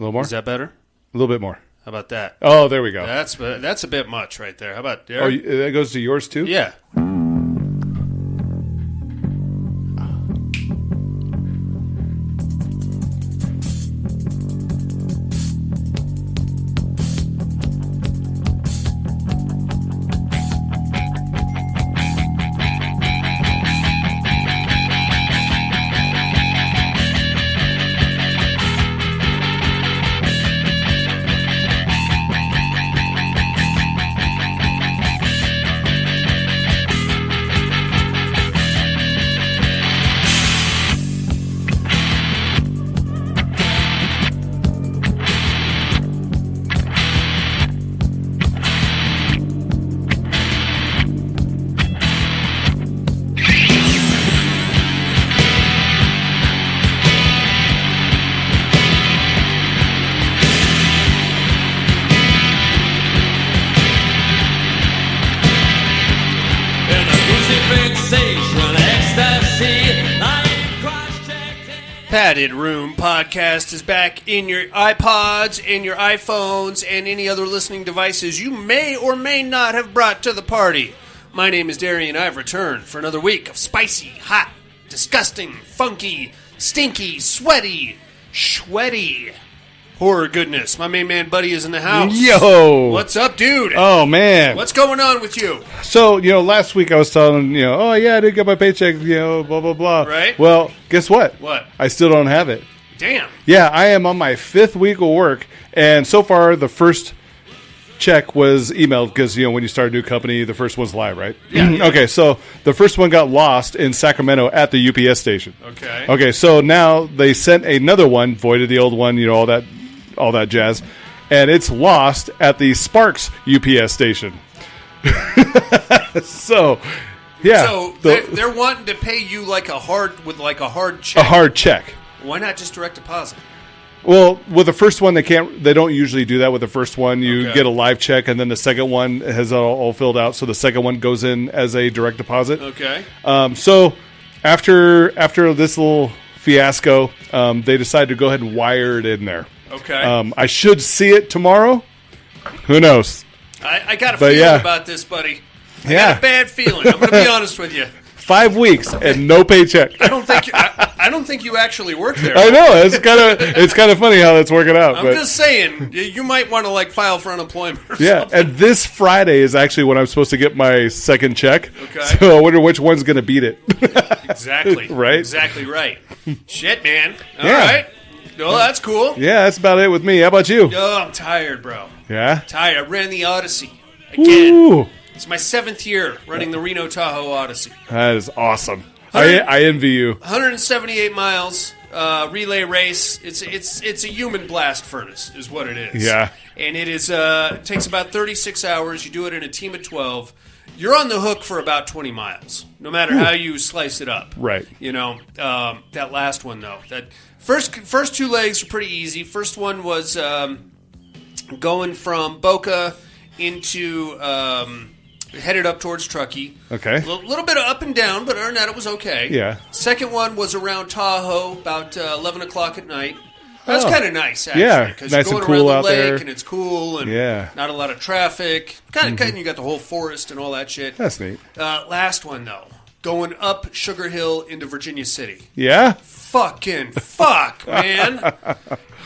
little more? Is that better? A little bit more. How about that? Oh, there we go. That's a bit much right there. How about there? Oh, that goes to yours too? Yeah. Padded Room Podcast is back in your iPods and your iPhones and any other listening devices you may or may not have brought to the party. My name is Darian. I've returned for another week of spicy, hot, disgusting, funky, stinky, sweaty horror goodness. My main man Buddy is in the house. Yo! What's up, dude? Oh, man. What's going on with you? So, last week I was telling, oh, yeah, I didn't get my paycheck, blah, blah, blah. Right. Well, guess what? What? I still don't have it. Damn. Yeah, I am on my 5th week of work, and so far the first check was emailed because, when you start a new company, the first one's live, right? Yeah. Okay, so the first one got lost in Sacramento at the UPS station. Okay. Okay, so now they sent another one, voided the old one, all that jazz, and it's lost at the Sparks UPS station. So, yeah. So they're wanting to pay you like a hard check. A hard check. Why not just direct deposit? Well, with the first one, they don't usually do that with the first one. You get a live check, and then the second one has all filled out, so the second one goes in as a direct deposit. Okay. So after this little fiasco, they decided to go ahead and wire it in there. Okay. I should see it tomorrow. Who knows? I got a feeling about this, buddy. I got a bad feeling. I'm going to be honest with you. 5 weeks and no paycheck. I don't think you actually work there. I know. It's kind of funny how that's working out. I'm just saying, you might want to file for unemployment or something. Yeah, and this Friday is actually when I'm supposed to get my second check. Okay. So I wonder which one's going to beat it. Exactly. Right? Exactly right. Shit, man. All right. Well, that's cool. Yeah, that's about it with me. How about you? Oh, I'm tired, bro. Yeah? Tired. I ran the Odyssey again. Ooh. It's my 7th year running the Reno Tahoe Odyssey. That is awesome. I envy you. 178 miles, relay race. It's a human blast furnace, is what it is. Yeah. And it takes about 36 hours. You do it in a team of 12. You're on the hook for about 20 miles, no matter how you slice it up. Right. That last one though. That first 2 legs are pretty easy. First one was going from Boca into headed up towards Truckee. Okay. A little bit of up and down, but other than that, it was okay. Yeah. Second one was around Tahoe, about 11 o'clock at night. That's kind of nice, actually. Yeah, because nice you're and going cool around out the lake, there. and it's cool, and not a lot of traffic. Kind of, you got the whole forest and all that shit. That's neat. Last one, though. Going up Sugar Hill into Virginia City. Yeah? Fucking fuck, man.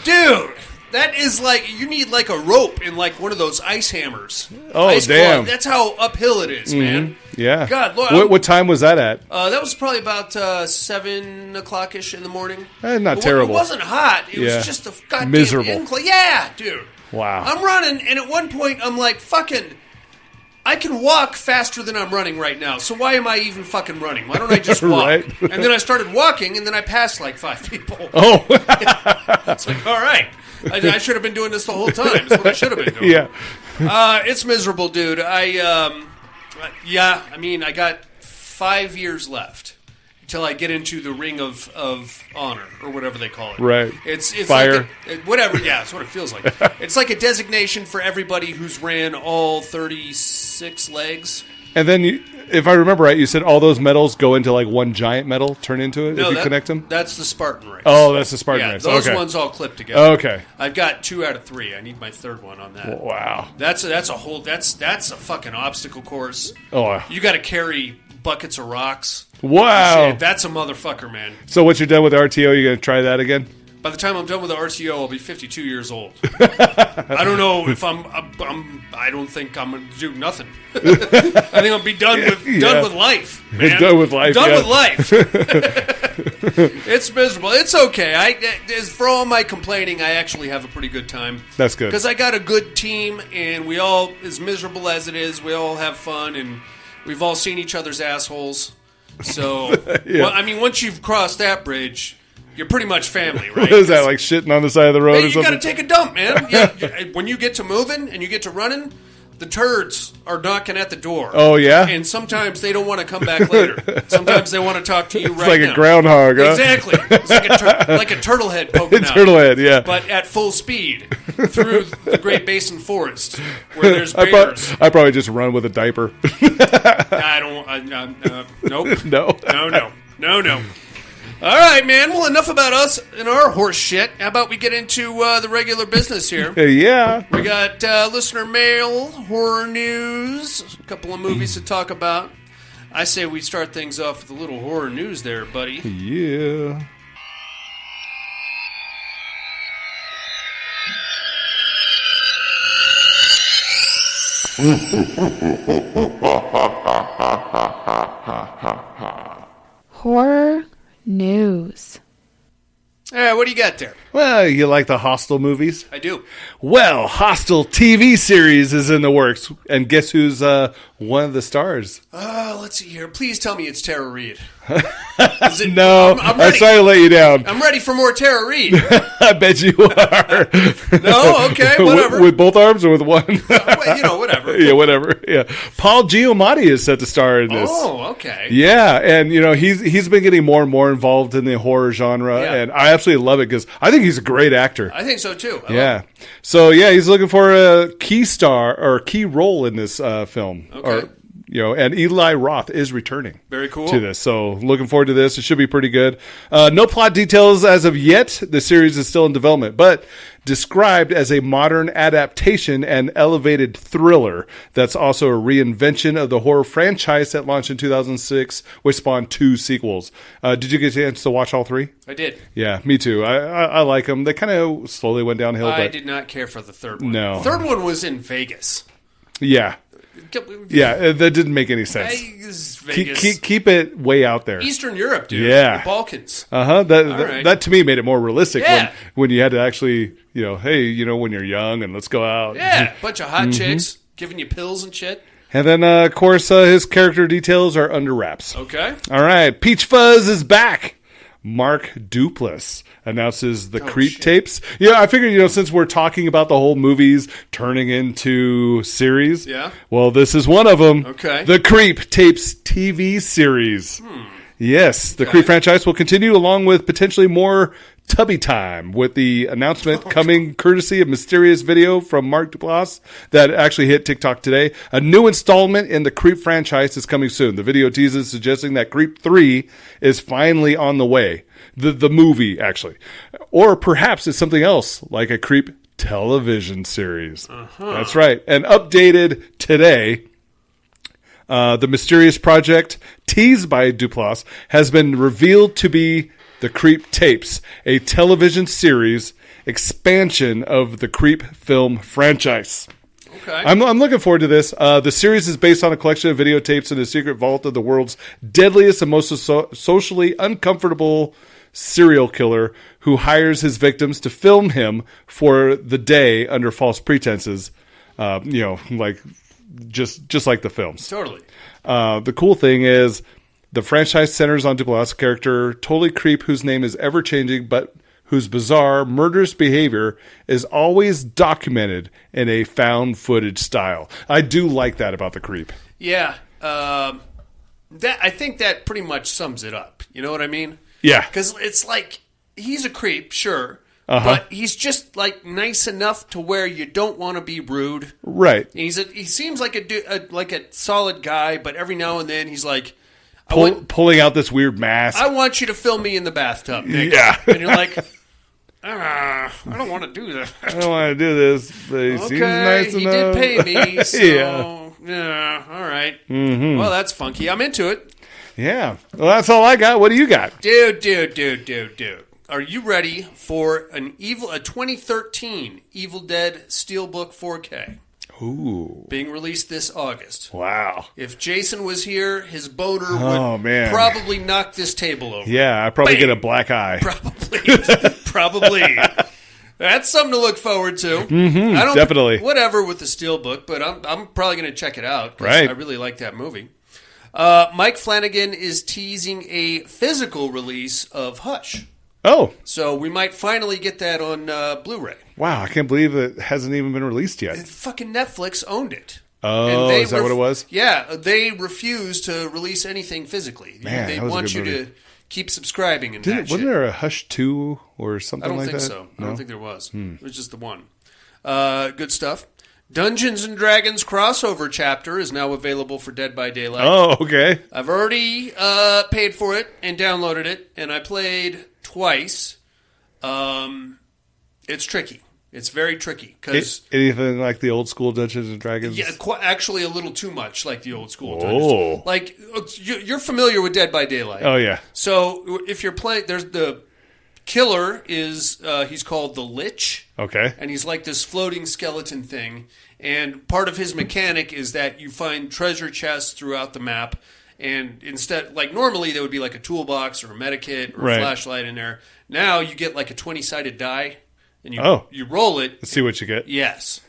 Dude. That is you need a rope in one of those ice hammers. Oh, ice damn. That's how uphill it is, man. Yeah. God, Lord. What time was that at? That was probably about 7 o'clock-ish in the morning. Not terrible. It wasn't hot. It was just a goddamn miserable. Yeah, dude. Wow. I'm running, and at one point, I'm like, fucking... I can walk faster than I'm running right now, so why am I even fucking running? Why don't I just walk? Right. And then I started walking, and then I passed 5 people. Oh. It's all right. I should have been doing this the whole time. That's what I should have been doing. Yeah. It's miserable, dude. I got 5 years left until I get into the Ring of Honor, or whatever they call it. Right. It's Fire. Whatever, yeah, that's what it feels like. It's like a designation for everybody who's ran all 36 legs. And then if I remember right, you said all those metals go into like one giant metal, turn into it if you connect them? That's the Spartan race. Oh, that's the Spartan race. Those okay. ones all clip together. Okay. I've got 2 out of 3. I need my third one on that. Wow. That's a fucking obstacle course. Oh, wow. You got to carry buckets of rocks. Wow. Shit, that's a motherfucker, man. So once you're done with the RTO, you're going to try that again? By the time I'm done with the RTO, I'll be 52 years old. I don't know if I don't think I'm going to do nothing. I think I'll be done with life, man. Done with life, Done with life. It's miserable. It's okay. For all my complaining, I actually have a pretty good time. That's good. Because I got a good team, and we all, as miserable as it is, we all have fun, and we've all seen each other's assholes. So, well, I mean, once you've crossed that bridge, you're pretty much family, right? What is that, like shitting on the side of the road or something? You got to take a dump, man. Yeah, when you get to moving and you get to running, the turds are knocking at the door. Oh, yeah? And sometimes they don't want to come back later. Sometimes they want to talk to you right now. It's like a groundhog, huh? Exactly. It's like a turtle head poking out. Turtle head, yeah. But at full speed through the Great Basin Forest where there's bears. I probably just run with a diaper. Nope. No. No. All right, man. Well, enough about us and our horse shit. How about we get into the regular business here? Yeah. We got listener mail, horror news, a couple of movies to talk about. I say we start things off with a little horror news there, buddy. Yeah. Horror news. What do you got there? Well, you like the Hostel movies? I do. Well, Hostel TV series is in the works. And guess who's one of the stars? Let's see here. Please tell me it's Tara Reid. No, I'm sorry to let you down. I'm ready for more Tara Reid. I bet you are. No, okay, whatever. With both arms or with one? Whatever. Yeah, whatever. Yeah, Paul Giamatti is set to star in this. Oh, okay. Yeah, and he's been getting more and more involved in the horror genre, and I absolutely love it because I think he's a great actor. I think so too. So he's looking for a key star or key role in this film. Okay. And Eli Roth is returning. Very cool. To this. So looking forward to this. It should be pretty good. No plot details as of yet. The series is still in development, but described as a modern adaptation and elevated thriller that's also a reinvention of the horror franchise that launched in 2006, which spawned 2 sequels. Did you get a chance to watch all 3? I did. Yeah, me too. I like them. They kind of slowly went downhill. I did not care for the third one. No. The third one was in Vegas. Yeah. Yeah, that didn't make any sense. Vegas. Keep it way out there. Eastern Europe, dude. Yeah. The Balkans. That to me made it more realistic Yeah. when you had to actually, hey, when you're young and let's go out. Yeah, bunch of hot chicks giving you pills and shit. And then, of course, his character details are under wraps. Okay. All right. Peach Fuzz is back. Mark Duplass announces the Creep tapes. Yeah, I figured, since we're talking about the whole movies turning into series, well, this is one of them. Okay. The Creep tapes TV series. Yes, the Creep franchise will continue along with potentially more Tubby Time, with the announcement coming courtesy of mysterious video from Mark Duplass that actually hit TikTok today. A new installment in the Creep franchise is coming soon. The video teases suggesting that Creep 3 is finally on the way. The movie, actually. Or perhaps it's something else, like a Creep television series. That's right. And updated today, the mysterious project, teased by Duplass, has been revealed to be The Creep Tapes, a television series expansion of the Creep film franchise. Okay. I'm looking forward to this. The series is based on a collection of videotapes in a secret vault of the world's deadliest and most socially uncomfortable serial killer who hires his victims to film him for the day under false pretenses. Like just like the films. Totally. The cool thing is the franchise centers on Duplass' character, totally creep, whose name is ever-changing, but whose bizarre, murderous behavior is always documented in a found footage style. I do like that about the Creep. Yeah. I think that pretty much sums it up. You know what I mean? Yeah. Because it's like, he's a creep, sure, but he's just like nice enough to where you don't want to be rude. Right. He seems like a solid guy, but every now and then he's like pulling out this weird mask. I want you to film me in the bathtub, Nick. Yeah. And you're like, I don't want to do that. I don't want to do this, but he seems nice he enough. did pay me, so yeah, all right. Mm-hmm. Well, that's funky. I'm into it. Yeah. Well, that's all I got. What do you got? Dude. Are you ready for a 2013 Evil Dead Steelbook 4K? Ooh. Being released this August. Wow. If Jason was here, his boner man. probably knock this table over. Yeah, I'd probably get a black eye. Probably. That's something to look forward to. Mm-hmm, definitely. Whatever with the Steelbook, but I'm probably going to check it out. Right. I really like that movie. Mike Flanagan is teasing a physical release of Hush. Oh. So we might finally get that on Blu-ray. Wow, I can't believe it hasn't even been released yet. Fucking Netflix owned it. Oh, is that what it was? Yeah, they refuse to release anything physically. Man, they that was want a you good movie. to keep subscribing and Wasn't there a Hush 2 or something like that? I don't think so. No? I don't think there was. It was just the one. Good stuff. Dungeons and Dragons crossover chapter is now available for Dead by Daylight. Oh, okay. I've already paid for it and downloaded it, and I played twice. It's tricky. It's very tricky because anything like the old school Dungeons and Dragons. Yeah, actually a little too much like the old school. Oh, like you're familiar with Dead by Daylight. Oh yeah. So if you're playing, there's the killer is he's called the Lich. Okay. And he's like this floating skeleton thing, and part of his mechanic is that you find treasure chests throughout the map. And instead, like normally there would be like a toolbox or a medikit or a flashlight in there. Now you get like a 20-sided die, and you roll it. Let's see what you get. Yes.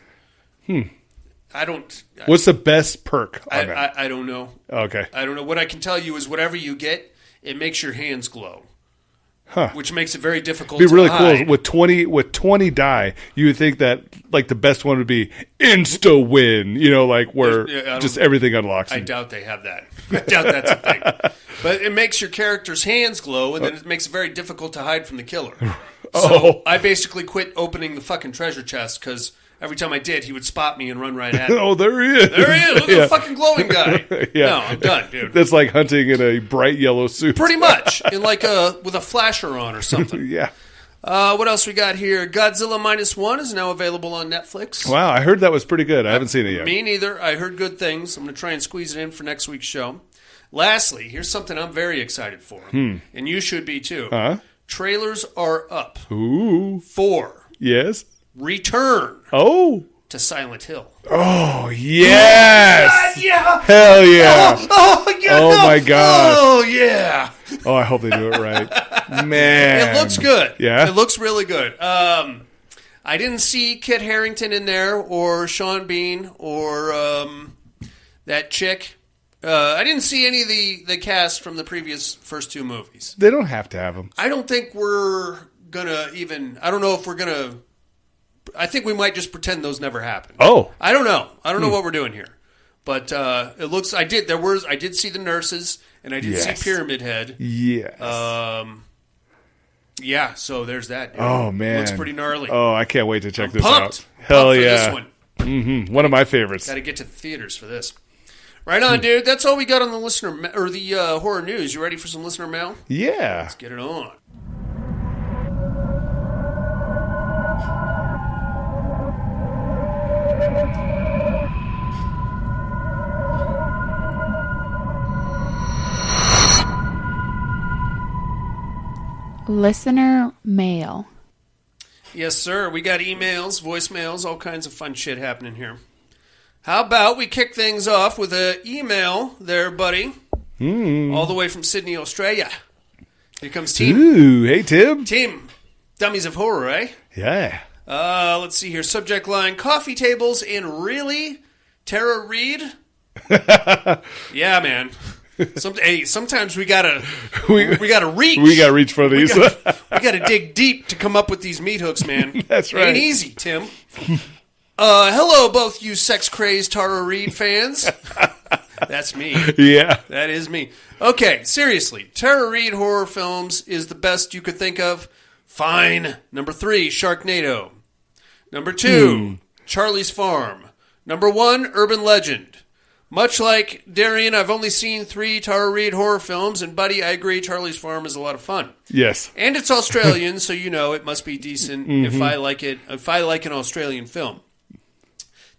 I don't. What's the best perk on that? I don't know. Okay. I don't know. What I can tell you is whatever you get, it makes your hands glow. Huh. Which makes it very difficult It'd be really to hide. cool. With 20 die, you would think that like the best one would be insta win, like where just everything unlocks. I doubt they have that. I doubt that's a thing. But it makes your character's hands glow, and then it makes it very difficult to hide from the killer. So I basically quit opening the fucking treasure chest because every time I did, he would spot me and run right at me. Oh, there he is. There he is. Look at the fucking glowing guy. No, I'm done, dude. That's like hunting in a bright yellow suit. Pretty much. In like with a flasher on or something. Yeah. What else we got here? Godzilla -1 is now available on Netflix. Wow, I heard that was pretty good. I haven't seen it yet. Me neither. I heard good things. I'm going to try and squeeze it in for next week's show. Lastly, here's something I'm very excited for. And you should be too. Trailers are up. Ooh. For Yes. Return. Oh. To Silent Hill. Oh, yes. Oh, God, yeah. Hell yeah. Yeah. Oh, my God. Oh, yeah. Oh, I hope they do it right. Man. It looks good. Yeah? It looks really good. I didn't see Kit Harington in there or Sean Bean or that chick. I didn't see any of the cast from the previous first two movies. They don't have to have them. I don't think we're going to even... I don't know if we're going to... I think we might just pretend those never happened. Oh. I don't know. I don't know what we're doing here. But it looks... I did see the nurses, and I did see Pyramid Head. Yes. Yeah, so there's that. Dude. Oh, man. Looks pretty gnarly. Oh, I can't wait to check this Pumped. out. Hell Pumped yeah. for this one. Mm-hmm. One of my favorites. Got to get to the theaters for this. Right on, dude. That's all we got on the listener or the horror news. You ready for some listener mail? Yeah. Let's get it on. Listener mail. Yes, sir. We got emails, voicemails, all kinds of fun shit happening here. How about we kick things off with an email there, buddy? All the way from Sydney, Australia. Here comes Team. Ooh, hey, Tim. Team. Dummies of Horror, eh? Yeah. Let's see here. Subject line, coffee tables and really? Tara Reid? Yeah, man. Sometimes we gotta reach. We gotta reach for these. We gotta dig deep to come up with these meat hooks, man. That's right. Ain't easy, Tim. Hello, both you sex-crazed Tara Reid fans. That's me. Yeah. That is me. Okay, seriously. Tara Reid horror films is the best you could think of. Fine. Number 3, Sharknado. Number 2, Charlie's Farm. Number 1, Urban Legend. Much like Darian, I've only seen 3 Tara Reid horror films, and buddy, I agree, Charlie's Farm is a lot of fun. Yes. And it's Australian, so you know it must be decent if I like it. If I like an Australian film.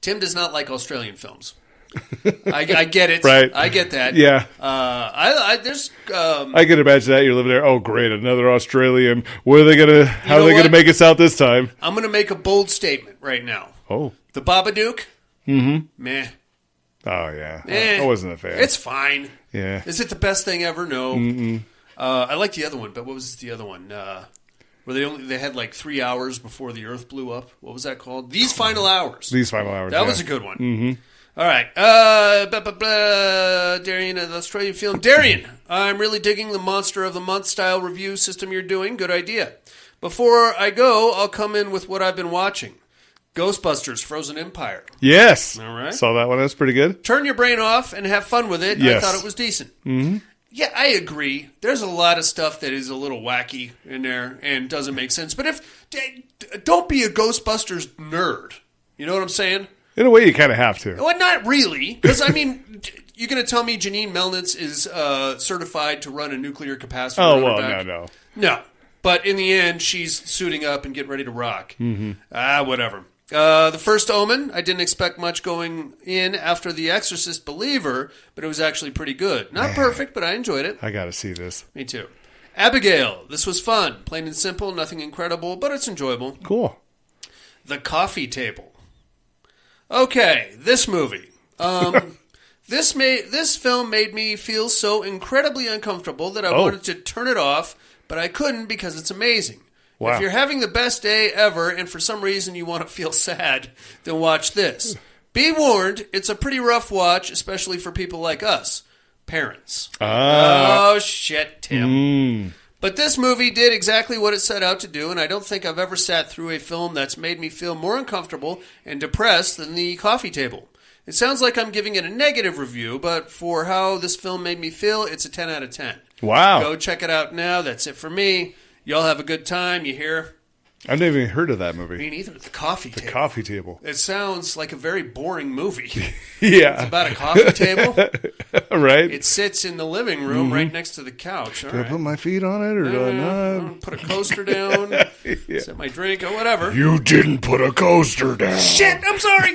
Tim does not like Australian films. I get it. Right. I get that. Yeah. I I can imagine that. You're living there. Oh, great. Another Australian. How are they going to make us out this time? I'm going to make a bold statement right now. Oh. The Babadook? Meh. Oh, yeah. I wasn't a fan. It's fine. Yeah. Is it the best thing ever? No. I like the other one, but what was the other one? Where they had like 3 hours before the Earth blew up. What was that called? These Final Hours. These Final Hours. That was a good one. All right. Darian, the Australian film. Darian, I'm really digging the Monster of the Month style review system you're doing. Good idea. Before I go, I'll come in with what I've been watching. Ghostbusters Frozen Empire. Yes. All right. Saw that one. That's pretty good. Turn your brain off and have fun with it. Yes. I thought it was decent. Yeah, I agree. There's a lot of stuff that is a little wacky in there and doesn't make sense. But don't be a Ghostbusters nerd. You know what I'm saying? In a way, you kind of have to. Well, not really. Because, I mean, you're going to tell me Janine Melnitz is certified to run a nuclear capacitor on her back? No. But in the end, she's suiting up and getting ready to rock. Whatever. The First Omen, I didn't expect much going in after The Exorcist Believer, but it was actually pretty good. Not perfect, but I enjoyed it. I got to see this. Me too. Abigail, this was fun. Plain and simple, nothing incredible, but it's enjoyable. Cool. The Coffee Table. Okay, this movie. This film made me feel so incredibly uncomfortable that I wanted to turn it off, but I couldn't because it's amazing. Wow. If you're having the best day ever and for some reason you want to feel sad, then watch this. Be warned, it's a pretty rough watch, especially for people like us, parents. Oh, shit, Tim. But this movie did exactly what it set out to do, and I don't think I've ever sat through a film that's made me feel more uncomfortable and depressed than The Coffee Table. It sounds like I'm giving it a negative review, but for how this film made me feel, it's a 10 out of 10. Wow. Go check it out now. That's it for me. Y'all have a good time, you hear? I've never even heard of that movie. Me neither. The Coffee Table. The Coffee Table. It sounds like a very boring movie. Yeah. It's about a coffee table. Right. It sits in the living room right next to the couch. All do right. I put my feet on it or do I not? Put a coaster down, set my drink, or whatever. You didn't put a coaster down. Shit, I'm sorry.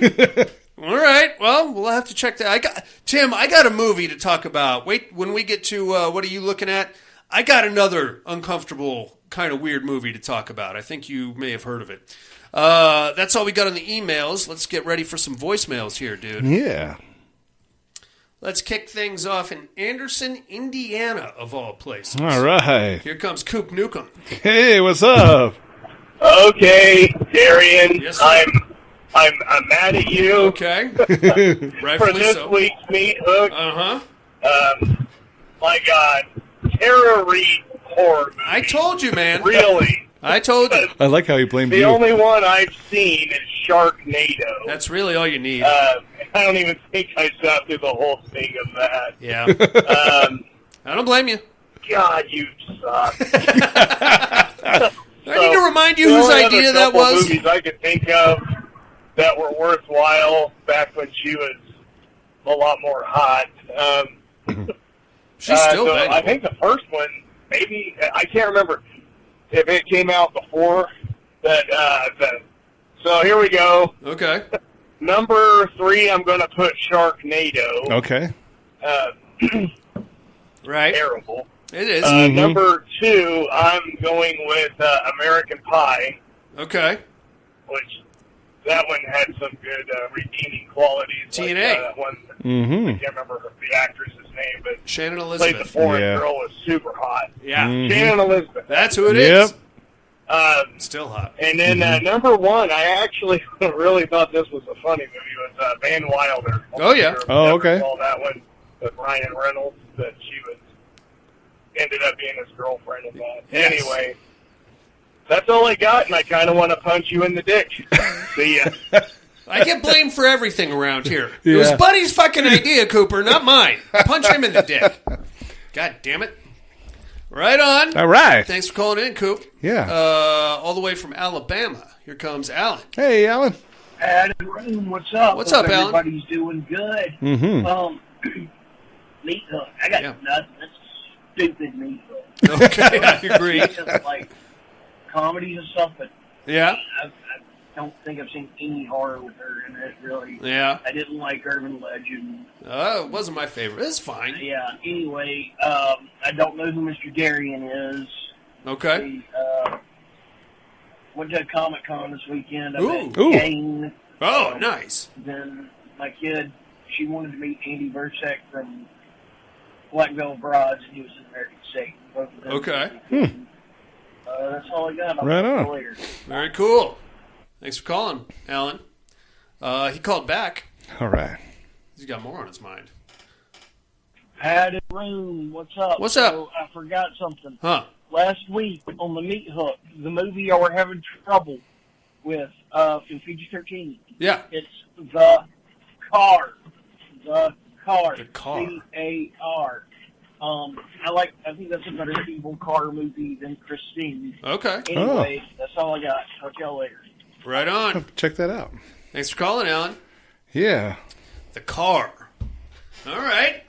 All right, well, we'll have to check that. Tim, I got a movie to talk about. Wait, when we get to what are you looking at? I got another uncomfortable, kind of weird movie to talk about. I think you may have heard of it. That's all we got on the emails. Let's get ready for some voicemails here, dude. Yeah. Let's kick things off in Anderson, Indiana, of all places. All right. Here comes Coop Newcomb. Hey, what's up? Okay, Darian. Yes, sir. I'm mad at you. Okay. For Rightfully this so. week's Meat Hook. Uh-huh. My God, Tara Reid horror movie. I told you, man. Really. I told you. I like how he blamed The you. only one I've seen is Sharknado. That's really all you need. I don't even think I sat through the whole thing of that. Yeah. I don't blame you. God, you suck. I need to remind you whose idea that was. Movies I could think of that were worthwhile back when she was a lot more hot. She's still so valuable. I think the first one, maybe, I can't remember if it came out before that. So here we go. Okay. Number 3, I'm going to put Sharknado. Okay. Right. Terrible. It is. Number 2, I'm going with American Pie. Okay. Which that one had some good redeeming qualities. TNA. Like, that one, I can't remember the actress's name, but Shannon played the Elizabeth. foreign girl was super hot. Yeah. Shannon Elizabeth. That's who it is. Still hot. And then number 1, I actually really thought this was a funny movie. Was Van Wilder. Oh, yeah. Oh, okay. Saw that one with Ryan Reynolds that she ended up being his girlfriend and that. Yes. Anyway, that's all I got, and I kind of want to punch you in the dick. See ya. I get blamed for everything around here. It was Buddy's fucking idea, Cooper, not mine. Punch him in the dick. God damn it. Right on. All right. Thanks for calling in, Coop. Yeah. All the way from Alabama. Here comes Alan. Hey, Alan. Alan Room, what's up? What's Hope up, Alan? Everybody's doing good. Mm-hmm. Meat Hook. I got nothing. That's stupid Meat Hook. Okay, I agree. Like comedies and stuff, but Yeah. I don't think I've seen any horror with her in it, really. Yeah. I didn't like Urban Legend. It wasn't my favorite. It's fine. Yeah, anyway, I don't know who Mr. Darian is. Okay. Went to Comic-Con this weekend. I Ooh. met Ooh. Jane. Oh, nice. Then my kid, she wanted to meet Andy Burchak from Black Veil Brides, and he was in American Satan. Both of them. Okay. That's all I got. I'll Right talk on. to you later. Very cool. Thanks for calling, Alan. He called back. All right. He's got more on his mind. Padded Room, what's up? What's up? So, I forgot something. Huh. Last week on the Meat Hook, the movie y'all were having trouble with from PG-13. Yeah. It's The Car. The Car. The Car. C-A-R. I think that's a better evil car movie than Christine. Okay. Anyway, that's all I got. Talk to y'all later. Right on. Check that out. Thanks for calling, Alan. Yeah. The Car. All right.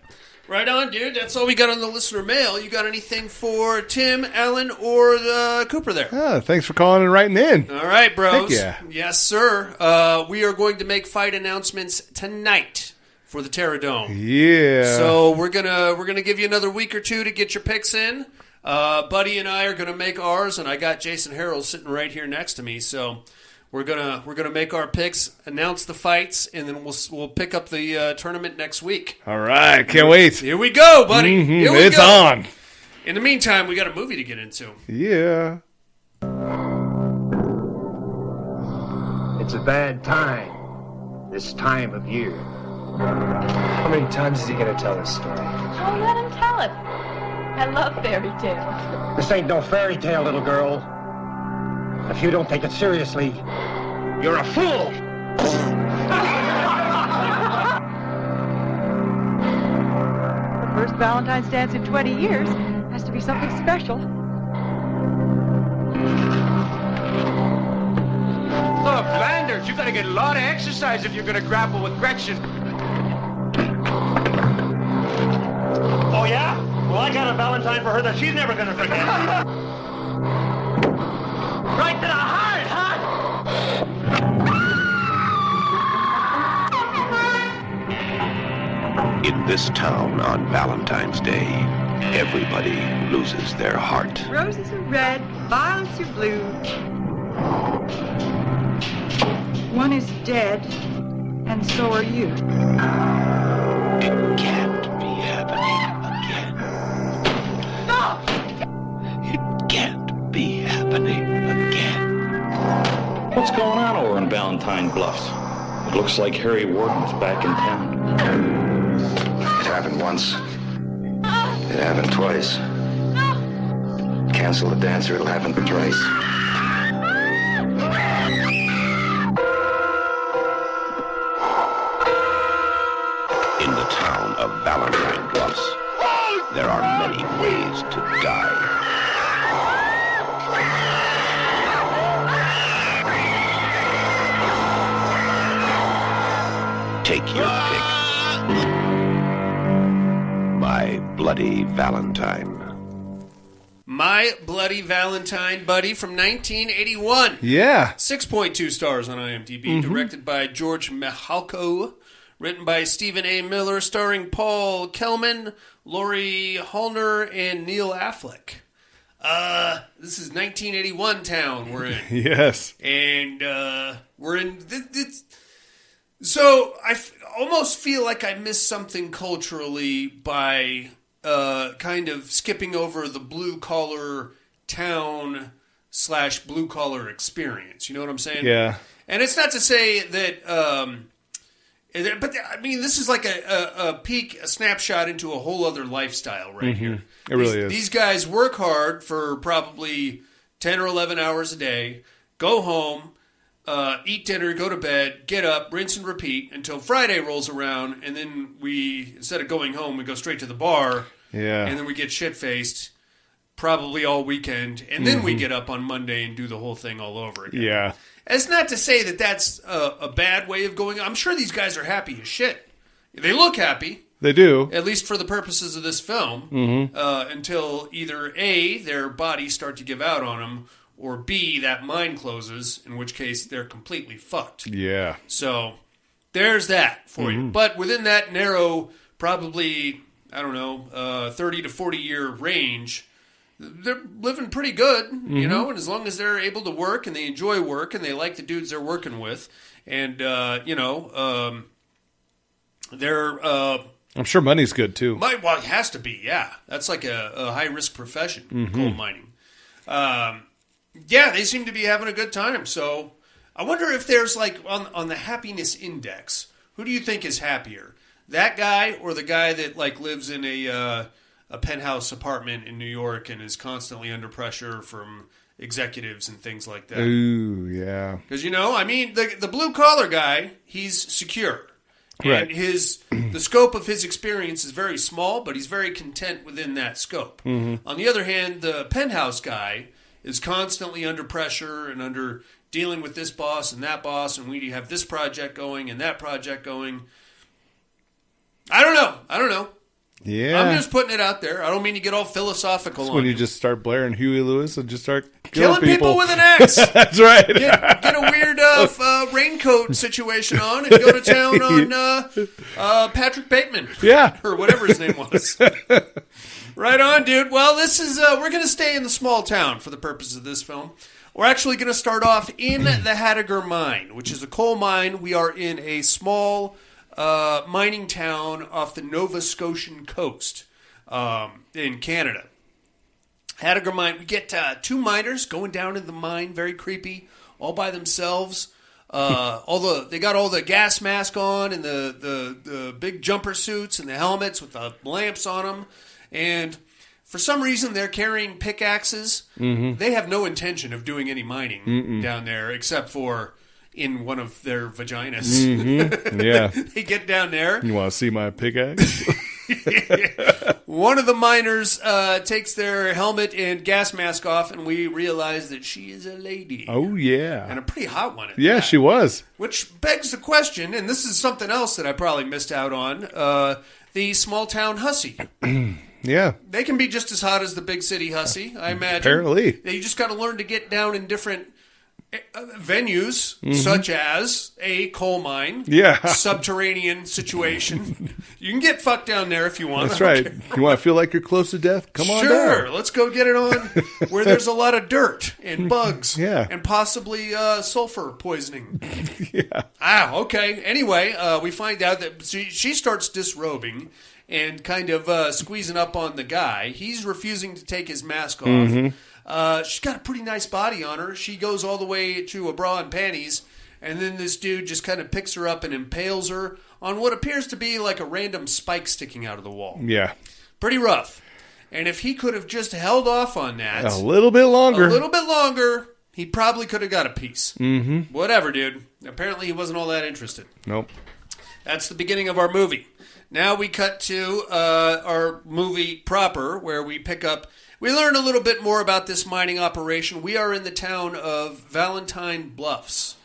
Right on, dude. That's all we got on the listener mail. You got anything for Tim, Alan, or the Cooper there? Thanks for calling and writing in. All right, bros. Heck yeah. Yes, sir. We are going to make fight announcements tonight for the Terror Dome. Yeah. So we're gonna give you another week or two to get your picks in. Buddy and I are gonna make ours, and I got Jason Harrell sitting right here next to me. So we're gonna make our picks, announce the fights, and then we'll pick up the tournament next week. All right. Can't wait. Here we go, buddy. Here we It's go. on. In the meantime, we got a movie to get into. Yeah. It's a bad time, this time of year. How many times is he going to tell this story? Oh, let him tell it. I love fairy tales. This ain't no fairy tale, little girl. If you don't take it seriously, you're a fool! The first Valentine's dance in 20 years has to be something special. Look, Landers, you gotta get a lot of exercise if you're gonna grapple with Gretchen. Oh, yeah? Well, I got a Valentine for her that she's never gonna forget. Right to the heart, huh? In this town on Valentine's Day, everybody loses their heart. Roses are red, violets are blue. One is dead, and so are you. It can't be happening again. No! It can't be happening again. What's going on over in Valentine Bluffs? It looks like Harry Warden's back in town. It happened once. It happened twice. Cancel the dance or it'll happen thrice. In the town of Valentine Bluffs, there are many ways to die. Take your pick. My Bloody Valentine. My Bloody Valentine, buddy, from 1981. Yeah. 6.2 stars on IMDb. Directed by George Mihalko. Written by Stephen A. Miller. Starring Paul Kellman, Laurie Holner, and Neil Affleck. This is 1981 town we're in. Yes. And we're in... So I almost feel like I missed something culturally by kind of skipping over the blue-collar town / blue-collar experience. You know what I'm saying? Yeah. And it's not to say that... but I mean, this is like a peek, a snapshot into a whole other lifestyle right here. It really is. These guys work hard for probably 10 or 11 hours a day, go home, eat dinner, go to bed, get up, rinse and repeat until Friday rolls around, and then we, instead of going home, we go straight to the bar, Yeah. and then we get shit-faced, probably all weekend, and then we get up on Monday and do the whole thing all over again. Yeah. It's not to say that that's a bad way of going. I'm sure these guys are happy as shit. They look happy. They do. At least for the purposes of this film, until either A, their bodies start to give out on them, or B, that mind closes, in which case they're completely fucked. Yeah. So there's that for you. But within that narrow, probably, 30 to 40 year range, they're living pretty good, you know, and as long as they're able to work and they enjoy work and they like the dudes they're working with, and, they're... I'm sure money's good, too. Well, it has to be, yeah. That's like a high-risk profession, coal mining. Yeah, they seem to be having a good time. So I wonder if there's, like, on the happiness index, who do you think is happier? That guy or the guy that, like, lives in a penthouse apartment in New York and is constantly under pressure from executives and things like that? Ooh, yeah. Because, the blue-collar guy, he's secure. And Right. the scope of his experience is very small, but he's very content within that scope. On the other hand, the penthouse guy is constantly under pressure and under dealing with this boss and that boss, and we have this project going and that project going. I don't know. Yeah. I'm just putting it out there. I don't mean to get all philosophical on when you. you just start blaring Huey Lewis and just start killing people with an axe. That's right. Get a weird raincoat situation on and go to town on Patrick Bateman. Yeah. Or whatever his name was. Right on, dude. Well, this is we're going to stay in the small town for the purpose of this film. We're actually going to start off in the Haddiger Mine, which is a coal mine. We are in a small mining town off the Nova Scotian coast in Canada. Haddiger Mine. We get two miners going down in the mine, very creepy, all by themselves. They got all the gas mask on and the big jumper suits and the helmets with the lamps on them. And for some reason, they're carrying pickaxes. They have no intention of doing any mining down there, except for in one of their vaginas. Yeah. They get down there. You want to see my pickaxe? One of the miners takes their helmet and gas mask off, and we realize that she is a lady. Oh, yeah. And a pretty hot one. Yeah, she was. Which begs the question, and this is something else that I probably missed out on, the small town hussy. Yeah. They can be just as hot as the big city hussy, I imagine. Apparently. You just got to learn to get down in different venues, such as a coal mine, subterranean situation. You can get fucked down there if you want. That's right. You want to feel like you're close to death? Come on down. Sure, let's go get it on where there's a lot of dirt and bugs and possibly sulfur poisoning. Okay. Anyway, we find out that she starts disrobing and kind of squeezing up on the guy. He's refusing to take his mask off. She's got a pretty nice body on her. She goes all the way to a bra and panties, and then this dude just kind of picks her up and impales her on what appears to be like a random spike sticking out of the wall. Yeah. Pretty rough. And if he could have just held off on that a little bit longer, he probably could have got a piece. Whatever, dude. Apparently he wasn't all that interested. Nope. That's the beginning of our movie. Now we cut to our movie proper, where we learn a little bit more about this mining operation. We are in the town of Valentine Bluffs.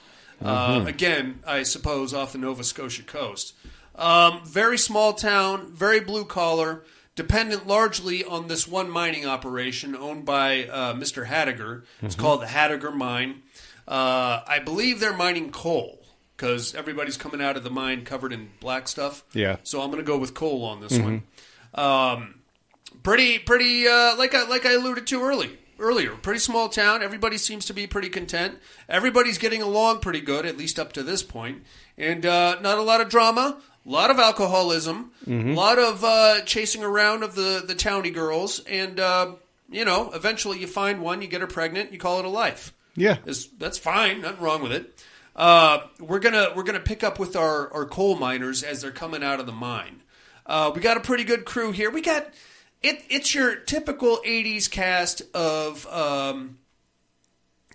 Again, I suppose off the Nova Scotia coast. Very small town, very blue collar, dependent largely on this one mining operation owned by Mr. Haddiger. It's called the Haddiger Mine. I believe they're mining coal, because everybody's coming out of the mine covered in black stuff. Yeah. So I'm going to go with coal on this one. Pretty, like I alluded to earlier. Pretty small town. Everybody seems to be pretty content. Everybody's getting along pretty good, at least up to this point. And not a lot of drama. A lot of alcoholism. A lot of chasing around of the townie girls. And, eventually you find one, you get her pregnant, you call it a life. Yeah. That's fine. Nothing wrong with it. We're gonna pick up with our coal miners as they're coming out of the mine. We got a pretty good crew here. We got... It's your typical 80s cast of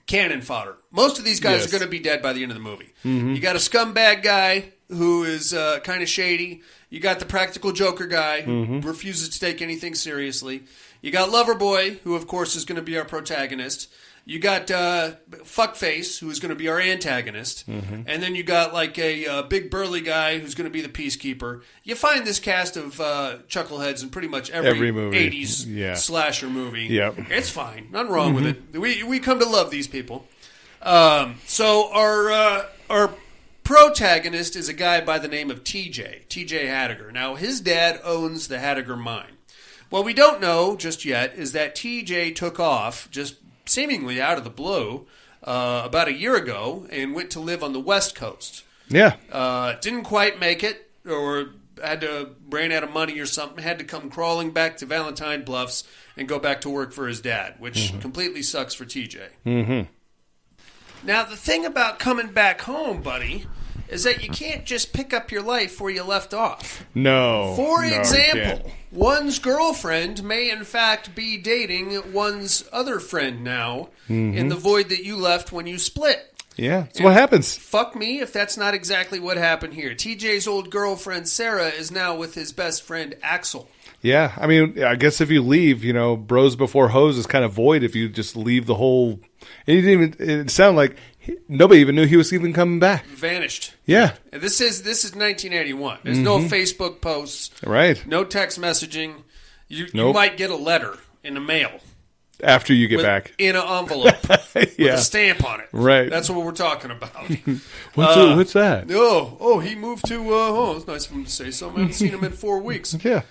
cannon fodder. Most of these guys are going to be dead by the end of the movie. You got a scumbag guy who is kind of shady. You got the practical joker guy who refuses to take anything seriously. You got Loverboy, who of course is going to be our protagonist. You got Fuckface, who is going to be our antagonist. And then you got like a big burly guy who's going to be the peacekeeper. You find this cast of chuckleheads in pretty much every movie. 80s slasher movie. Yep. It's fine. Nothing wrong with it. We come to love these people. So our protagonist is a guy by the name of TJ Hattiger. Now, his dad owns the Hattiger mine. What we don't know just yet is that TJ took off just seemingly out of the blue about a year ago and went to live on the West Coast. Yeah. Didn't quite make it, or ran out of money or something, had to come crawling back to Valentine Bluffs and go back to work for his dad, which completely sucks for TJ. Now, the thing about coming back home, buddy, is that you can't just pick up your life where you left off. No. For example, one's girlfriend may in fact be dating one's other friend now in the void that you left when you split. Yeah, that's what happens. Fuck me if that's not exactly what happened here. TJ's old girlfriend, Sarah, is now with his best friend, Axel. Yeah, I mean, I guess if you leave, bros before hoes is kind of void if you just leave the whole... And it sounded like nobody even knew he was even coming back. Vanished. Yeah. And this is 1981. There's no Facebook posts. Right. No text messaging. You might get a letter in the mail. After you get back. In an envelope. With a stamp on it. Right. That's what we're talking about. What's that? Oh, he moved to... it's nice of him to say something. I haven't seen him in 4 weeks. Yeah.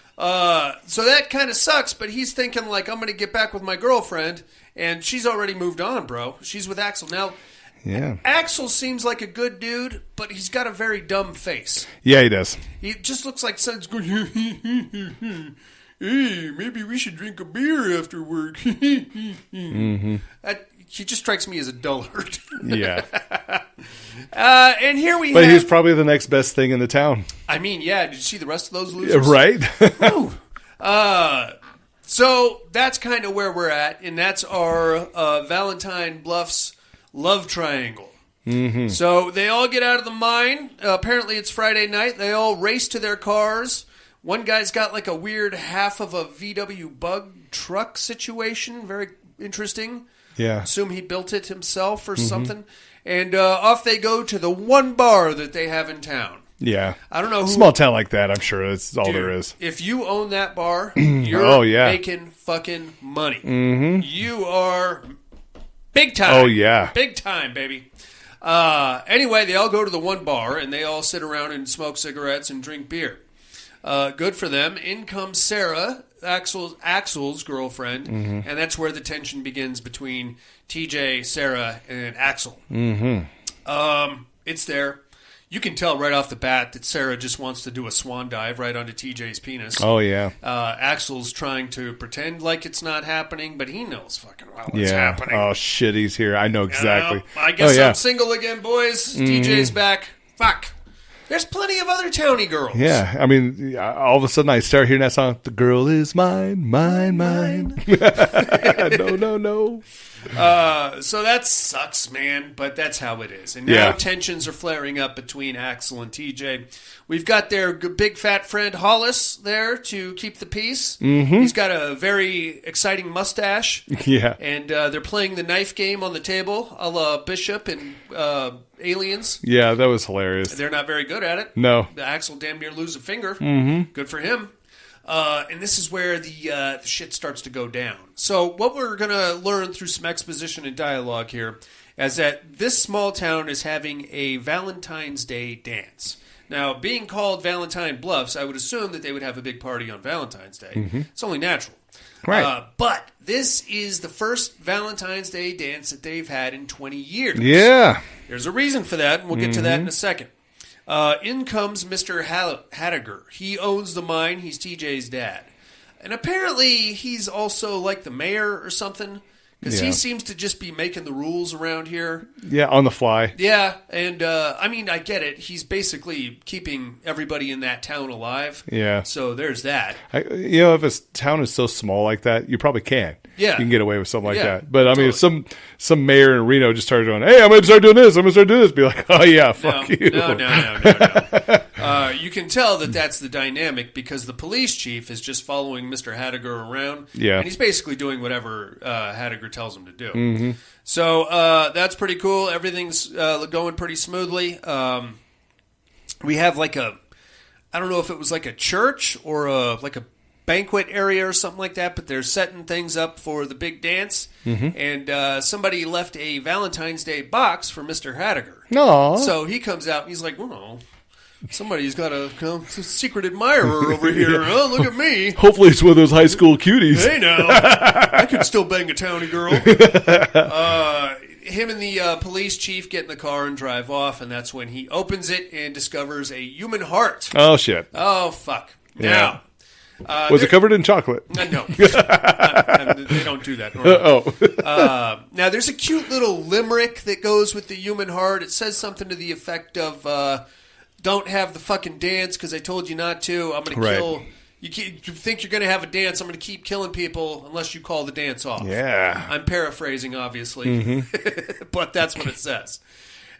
So that kind of sucks, but he's thinking, like, I'm going to get back with my girlfriend, and she's already moved on, bro. She's with Axel. Now, Axel seems like a good dude, but he's got a very dumb face. Yeah, he does. He just looks like someone's going, hey, maybe we should drink a beer after work. He just strikes me as a dullard. Yeah. And here we But have... he's probably the next best thing in the town. I mean, yeah. Did you see the rest of those losers? Right. So that's kind of where we're at, and that's our Valentine Bluffs love triangle. So they all get out of the mine. Apparently it's Friday night. They all race to their cars. One guy's got like a weird half of a VW Bug truck situation. Very interesting. Yeah. Assume he built it himself or something. And off they go to the one bar that they have in town. Yeah. I don't know who... Small town like that, I'm sure that's all there is. If you own that bar, you're making fucking money. You are big time. Oh, yeah. Big time, baby. Anyway, they all go to the one bar, and they all sit around and smoke cigarettes and drink beer. Good for them. In comes Sarah, Axel's girlfriend, and that's where the tension begins between TJ, Sarah, and Axel. It's there. You can tell right off the bat that Sarah just wants to do a swan dive right onto TJ's penis. Oh, yeah. Axel's trying to pretend like it's not happening, but he knows fucking well it's happening. Oh, shit, he's here. I know exactly. I guess I'm single again, boys. TJ's back. Fuck. There's plenty of other townie girls. Yeah, I mean, all of a sudden I start hearing that song, "The girl is mine, mine, mine." No. So that sucks, man, but that's how it is. And now tensions are flaring up between Axel and TJ. We've got their big fat friend Hollis there to keep the peace. He's got a very exciting mustache. Yeah. And they're playing the knife game on the table, a la Bishop and Aliens. Yeah, that was hilarious. They're not very good at it. No. Axel damn near lose a finger. Good for him. And this is where the shit starts to go down. So what we're going to learn through some exposition and dialogue here is that this small town is having a Valentine's Day dance. Now, being called Valentine Bluffs, I would assume that they would have a big party on Valentine's Day. It's only natural. Right. But this is the first Valentine's Day dance that they've had in 20 years. Yeah. There's a reason for that, and we'll get to that in a second. In comes Mr. Hattiger. He owns the mine. He's TJ's dad. And apparently he's also like the mayor or something, because he seems to just be making the rules around here. Yeah, on the fly. Yeah, and I mean, I get it. He's basically keeping everybody in that town alive. Yeah. So there's that. If a town is so small like that, you probably can. Yeah. You can get away with something like that. But I mean, if some mayor in Reno just started going, "Hey, I'm going to start doing this. I'm going to start doing this," be like, "Oh yeah, fuck you." No. You can tell that that's the dynamic because the police chief is just following Mr. Haddiger around. Yeah. And he's basically doing whatever Haddiger tells him to do. Mm-hmm. So that's pretty cool. Everything's going pretty smoothly. We have like I don't know if it was like a church or like a banquet area or something like that, but they're setting things up for the big dance. Mm-hmm. And somebody left a Valentine's Day box for Mr. Haddiger. No. So he comes out and he's like, "Oh, somebody's got a secret admirer over here. Yeah. Oh, look at me. Hopefully it's one of those high school cuties. Hey now, I could still bang a townie girl." Him and the police chief get in the car and drive off, and that's when he opens it and discovers a human heart. Oh, shit. Oh, fuck. Yeah. Now, was it covered in chocolate? No. They don't do that normally. Now, there's a cute little limerick that goes with the human heart. It says something to the effect of, don't have the fucking dance because I told you not to. I'm going to kill... You think you're going to have a dance, I'm going to keep killing people unless you call the dance off. Yeah. I'm paraphrasing, obviously. Mm-hmm. But that's what it says.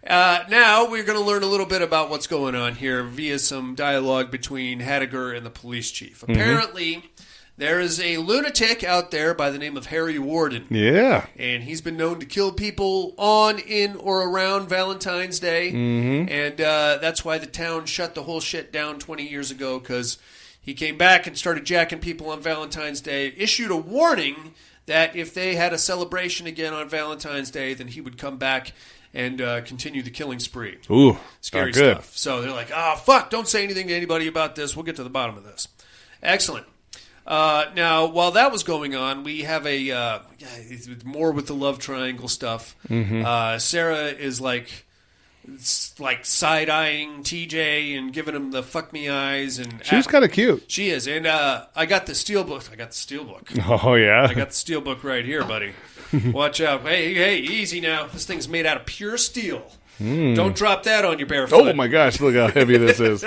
Now, we're going to learn a little bit about what's going on here via some dialogue between Haddiger and the police chief. Mm-hmm. Apparently, there is a lunatic out there by the name of Harry Warden. Yeah. And he's been known to kill people on, in, or around Valentine's Day. Mm-hmm. And that's why the town shut the whole shit down 20 years ago, because he came back and started jacking people on Valentine's Day, issued a warning that if they had a celebration again on Valentine's Day, then he would come back and continue the killing spree. Ooh, scary good stuff. So they're like, fuck, don't say anything to anybody about this. We'll get to the bottom of this. Excellent. Now, while that was going on, we have more with the love triangle stuff. Mm-hmm. Sarah is like side-eyeing TJ and giving him the fuck me eyes. And she was kind of cute. She is. And I got the steelbook. Oh, yeah? I got the steelbook right here, buddy. Watch out. Hey, easy now. This thing's made out of pure steel. Don't drop that on your bare foot. Oh, my gosh. Look how heavy this is.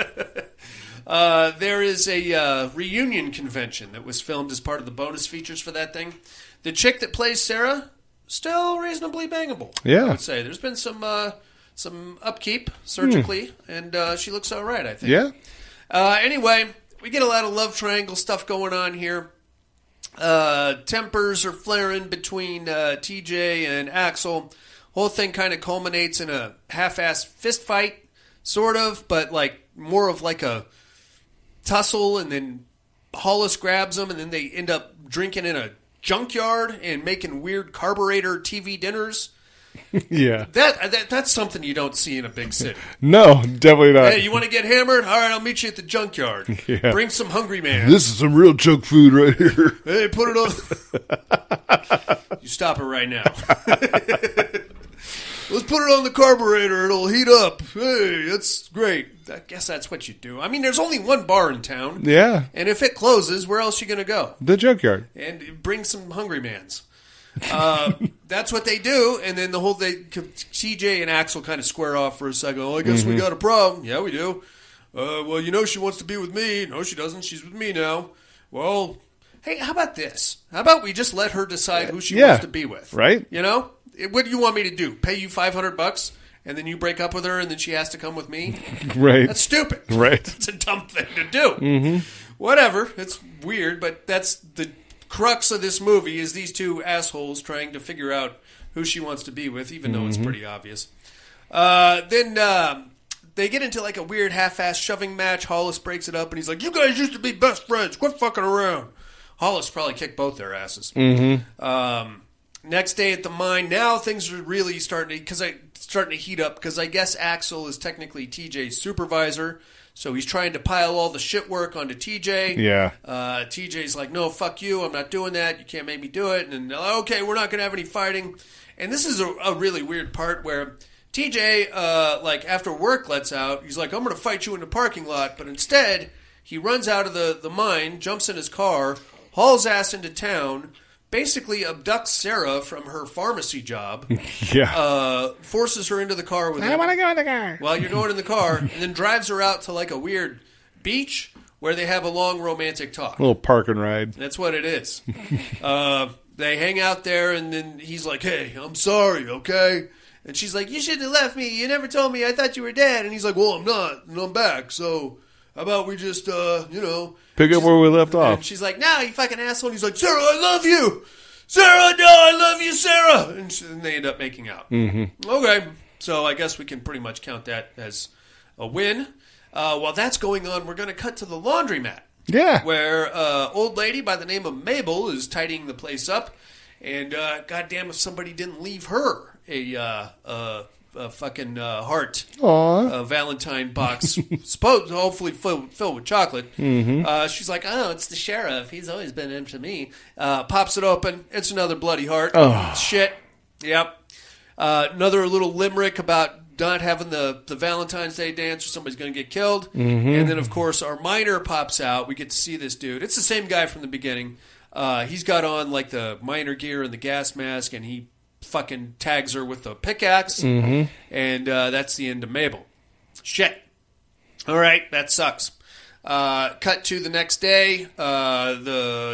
There is a reunion convention that was filmed as part of the bonus features for that thing. The chick that plays Sarah, still reasonably bangable. Yeah. I would say. There's been some upkeep surgically, and she looks all right, I think. Yeah. Anyway, we get a lot of love triangle stuff going on here. Tempers are flaring between TJ and Axel. Whole thing kind of culminates in a half-assed fist fight, sort of, but more of like a tussle, and then Hollis grabs him, and then they end up drinking in a junkyard and making weird carburetor TV dinners. Yeah. That's something you don't see in a big city. No, definitely not. Hey, you want to get hammered? All right, I'll meet you at the junkyard. Yeah. Bring some Hungry Man. This is some real junk food right here. Hey, put it on. You stop it right now. Let's put it on the carburetor. It'll heat up. Hey, that's great. I guess that's what you do. I mean, there's only one bar in town. Yeah. And if it closes, where else are you going to go? The junkyard. And bring some Hungry Mans. That's what they do, and then TJ and Axel kind of square off for a second. Oh, I guess we got a problem. Yeah, we do. Well, she wants to be with me. No, she doesn't. She's with me now. Well, hey, how about this? How about we just let her decide who she wants to be with? Right. You know? What do you want me to do? Pay you $500 and then you break up with her and then she has to come with me? Right. That's stupid. Right. It's a dumb thing to do. Mm-hmm. Whatever. It's weird, but that's the crux of this movie is these two assholes trying to figure out who she wants to be with, even though it's pretty obvious. Then they get into like a weird half-assed shoving match. Hollis breaks it up, and he's like, "You guys used to be best friends. Quit fucking around." Hollis probably kicked both their asses. Next day at the mine, now things are really starting to heat up because I guess Axel is technically TJ's supervisor. So he's trying to pile all the shit work onto TJ. Yeah. TJ's like, no, fuck you. I'm not doing that. You can't make me do it. And okay, we're not going to have any fighting. And this is a really weird part where TJ, after work lets out, he's like, I'm going to fight you in the parking lot. But instead, he runs out of the mine, jumps in his car, hauls ass into town, basically abducts Sarah from her pharmacy job. Yeah. Forces her into the car with him. I want to go in the car. While you're going in the car, and then drives her out to like a weird beach where they have a long romantic talk. A little park and ride. That's what it is. They hang out there, and then he's like, hey, I'm sorry, okay? And she's like, you shouldn't have left me. You never told me. I thought you were dead. And he's like, well, I'm not, and I'm back, so how about we just, pick up where we left and off. she's like, no, you fucking asshole. And he's like, Sarah, I love you. Sarah, no, I love you, Sarah. And they end up making out. Mm-hmm. Okay, so I guess we can pretty much count that as a win. While that's going on, we're going to cut to the laundromat. Yeah. Where old lady by the name of Mabel is tidying the place up. And goddamn if somebody didn't leave her a fucking heart Valentine box, hopefully filled with chocolate. Mm-hmm. She's like, oh, it's the sheriff. He's always been into me. Pops it open. It's another bloody heart. Oh. Shit. Yep. Another little limerick about not having the Valentine's Day dance or somebody's going to get killed. Mm-hmm. And then, of course, our miner pops out. We get to see this dude. It's the same guy from the beginning. He's got on like the miner gear and the gas mask, and he fucking tags her with a pickaxe. Mm-hmm. And that's the end of Mabel. Shit. All right, that sucks. Cut to the next day. The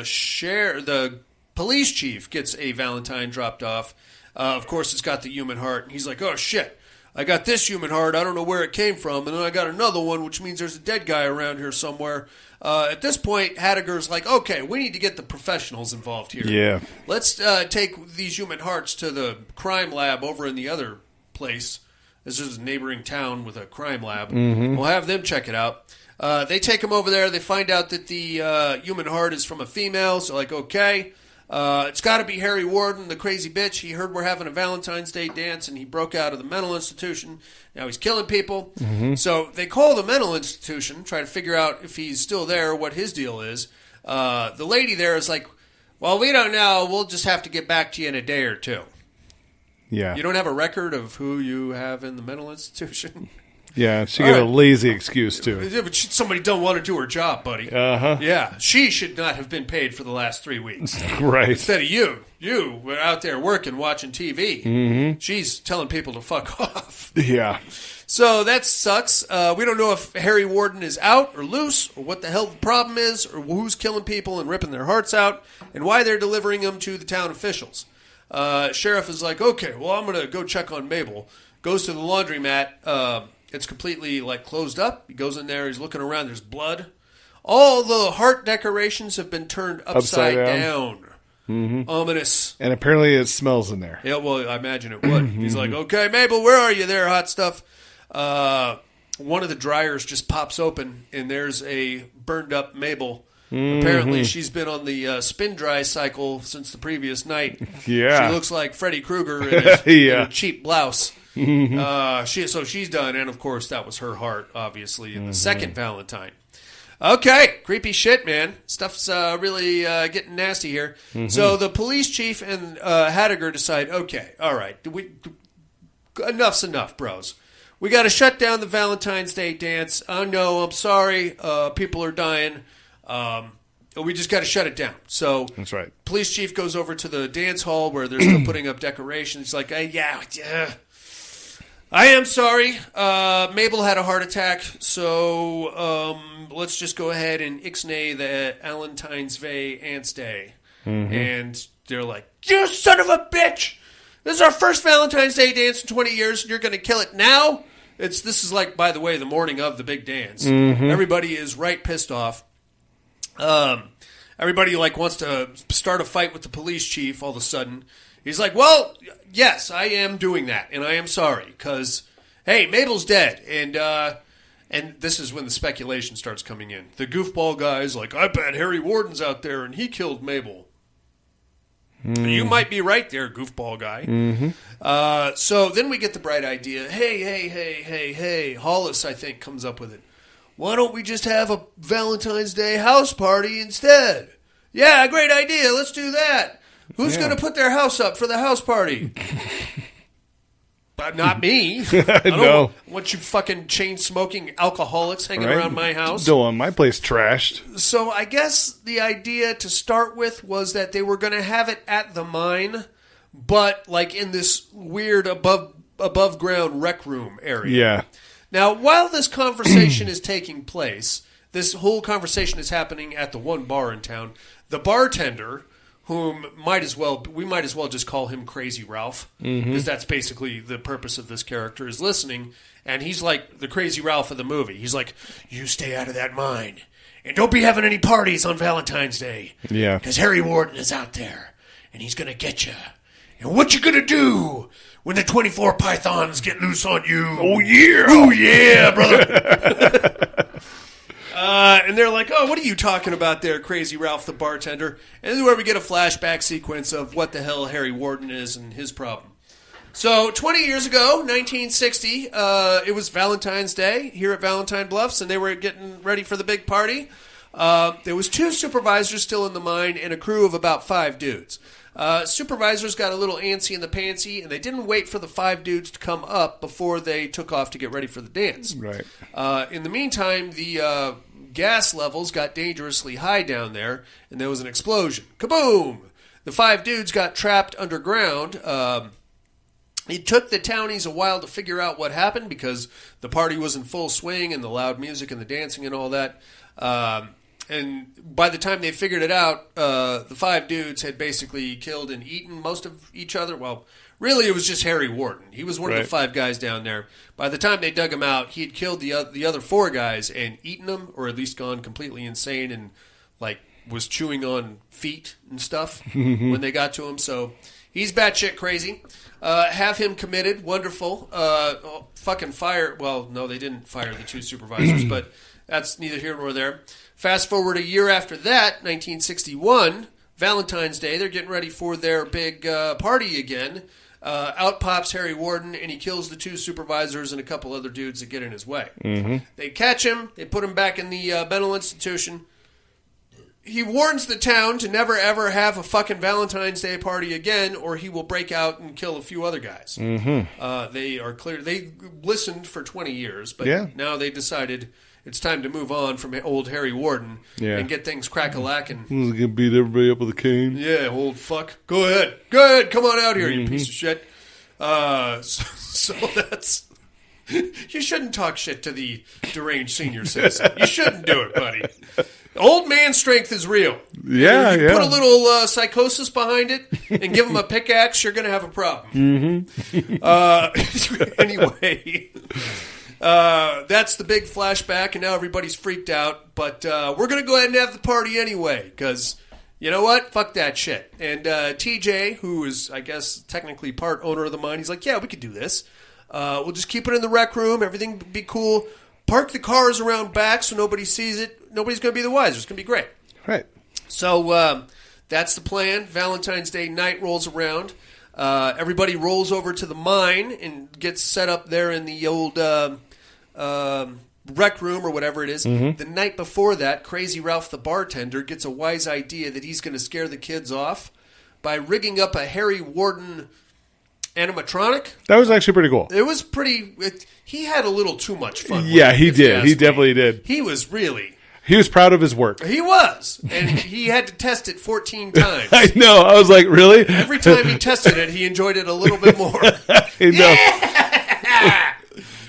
police chief gets a Valentine dropped off. Of course, it's got the human heart, and he's like, "Oh shit, I got this human heart. I don't know where it came from, and then I got another one, which means there's a dead guy around here somewhere." At this point, Haddiger's like, "Okay, we need to get the professionals involved here. Yeah, let's take these human hearts to the crime lab over in the other place. This is a neighboring town with a crime lab. Mm-hmm. We'll have them check it out." They take him over there. They find out that the human heart is from a female. So like, okay, it's got to be Harry Warden, the crazy bitch. He heard we're having a Valentine's Day dance, and he broke out of the mental institution. Now he's killing people. Mm-hmm. So they call the mental institution, try to figure out if he's still there, what his deal is. The lady there is like, well, we don't know. We'll just have to get back to you in a day or two. Yeah. You don't have a record of who you have in the mental institution? Yeah, she got a lazy excuse, too. Yeah, but somebody don't want to do her job, buddy. Uh-huh. Yeah, she should not have been paid for the last 3 weeks. Right. Instead of you. You were out there working, watching TV. Mm-hmm. She's telling people to fuck off. Yeah. So that sucks. We don't know if Harry Warden is out or loose, or what the hell the problem is, or who's killing people and ripping their hearts out, and why they're delivering them to the town officials. Sheriff is like, okay, well, I'm going to go check on Mabel. Goes to the laundromat. It's completely, like, closed up. He goes in there. He's looking around. There's blood. All the heart decorations have been turned upside down. Mm-hmm. Ominous. And apparently it smells in there. Yeah, well, I imagine it would. He's like, okay, Mabel, where are you there, hot stuff? One of the dryers just pops open, and there's a burned-up Mabel. Mm-hmm. Apparently, she's been on the spin dry cycle since the previous night. Yeah. She looks like Freddy Krueger in a cheap blouse. Mm-hmm. So she's done, and of course that was her heart, obviously, in the second Valentine. Okay, creepy shit, man. Stuff's really getting nasty here. Mm-hmm. So the police chief and Haddiger decide, okay, all right, enough's enough, bros. We got to shut down the Valentine's Day dance. I know, I'm sorry, people are dying. We just got to shut it down. So that's right. Police chief goes over to the dance hall where they're still putting up decorations. He's like, yeah. I am sorry. Mabel had a heart attack, so let's just go ahead and ixnay the Valentine's Day Ants Day. Mm-hmm. And they're like, you son of a bitch! This is our first Valentine's Day dance in 20 years, and you're going to kill it now? This is like, by the way, the morning of the big dance. Mm-hmm. Everybody is right pissed off. Everybody like wants to start a fight with the police chief all of a sudden. He's like, well, yes, I am doing that, and I am sorry, because, hey, Mabel's dead, and this is when the speculation starts coming in. The goofball guy's like, I bet Harry Warden's out there, and he killed Mabel. Mm. You might be right there, goofball guy. Mm-hmm. So then we get the bright idea, hey, Hollis, I think, comes up with it. Why don't we just have a Valentine's Day house party instead? Yeah, great idea, let's do that. Who's going to put their house up for the house party? Not me. I don't want you fucking chain-smoking alcoholics hanging around my house. Don't want my place trashed. So I guess the idea to start with was that they were going to have it at the mine, but like in this weird above-ground rec room area. Yeah. Now, while this conversation is taking place, this whole conversation is happening at the one bar in town. The bartender, whom we might as well just call him Crazy Ralph, because that's basically the purpose of this character is listening, and he's like the Crazy Ralph of the movie. He's like, you stay out of that mine, and don't be having any parties on Valentine's Day, because Harry Warden is out there, and he's going to get you. And what you going to do when the 24 pythons get loose on you? Oh, yeah, brother. And they're like, oh, what are you talking about there, Crazy Ralph the bartender? And this is where we get a flashback sequence of what the hell Harry Warden is and his problem. So 20 years ago, 1960, it was Valentine's Day here at Valentine Bluffs, and they were getting ready for the big party. There was 2 supervisors still in the mine and a crew of about 5 dudes. Supervisors got a little antsy in the pantsy, and they didn't wait for the 5 dudes to come up before they took off to get ready for the dance. Right. In the meantime, the gas levels got dangerously high down there, and there was an explosion. Kaboom! The 5 dudes got trapped underground. It took the townies a while to figure out what happened because the party was in full swing and the loud music and the dancing and all that. And by the time they figured it out, the 5 dudes had basically killed and eaten most of each other. Well, really, it was just Harry Warden. He was one of the 5 guys down there. By the time they dug him out, he had killed the other 4 guys and eaten them, or at least gone completely insane and like was chewing on feet and stuff when they got to him. So he's batshit crazy. Have him committed. Wonderful. Fucking fire. Well, no, they didn't fire the 2 supervisors, but that's neither here nor there. Fast forward a year after that, 1961, Valentine's Day, they're getting ready for their big party again. Out pops Harry Warden, and he kills the 2 supervisors and a couple other dudes that get in his way. They catch him. They put him back in the mental institution. He warns the town to never, ever have a fucking Valentine's Day party again, or he will break out and kill a few other guys. They are clear. They listened for 20 years, but now they decided it's time to move on from old Harry Warden and get things crack-a-lacking. He's going to beat everybody up with a cane. Yeah, old fuck. Go ahead. Come on out here, you piece of shit. So that's... You shouldn't talk shit to the deranged senior citizen. You shouldn't do it, buddy. Old man strength is real. Yeah, you put a little psychosis behind it and give him a pickaxe, you're going to have a problem. Anyway... that's the big flashback, and now everybody's freaked out. But we're going to go ahead and have the party anyway, because you know what? Fuck that shit. And TJ, who is, I guess, technically part owner of the mine, he's like, yeah, we could do this. We'll just keep it in the rec room. Everything will be cool. Park the cars around back so nobody sees it. Nobody's going to be the wiser. It's going to be great. Right. So that's the plan. Valentine's Day night rolls around. Everybody rolls over to the mine and gets set up there in the old rec room or whatever it is. The night before that, Crazy Ralph the bartender gets a wise idea that he's going to scare the kids off by rigging up a Harry Warden animatronic. That was actually pretty cool. It was pretty... he had a little too much fun. Yeah, he did. He definitely did. He was really... He was proud of his work. He was. And he had to test it 14 times. I know. I was like, really? Every time he tested it, he enjoyed it a little bit more. Yeah!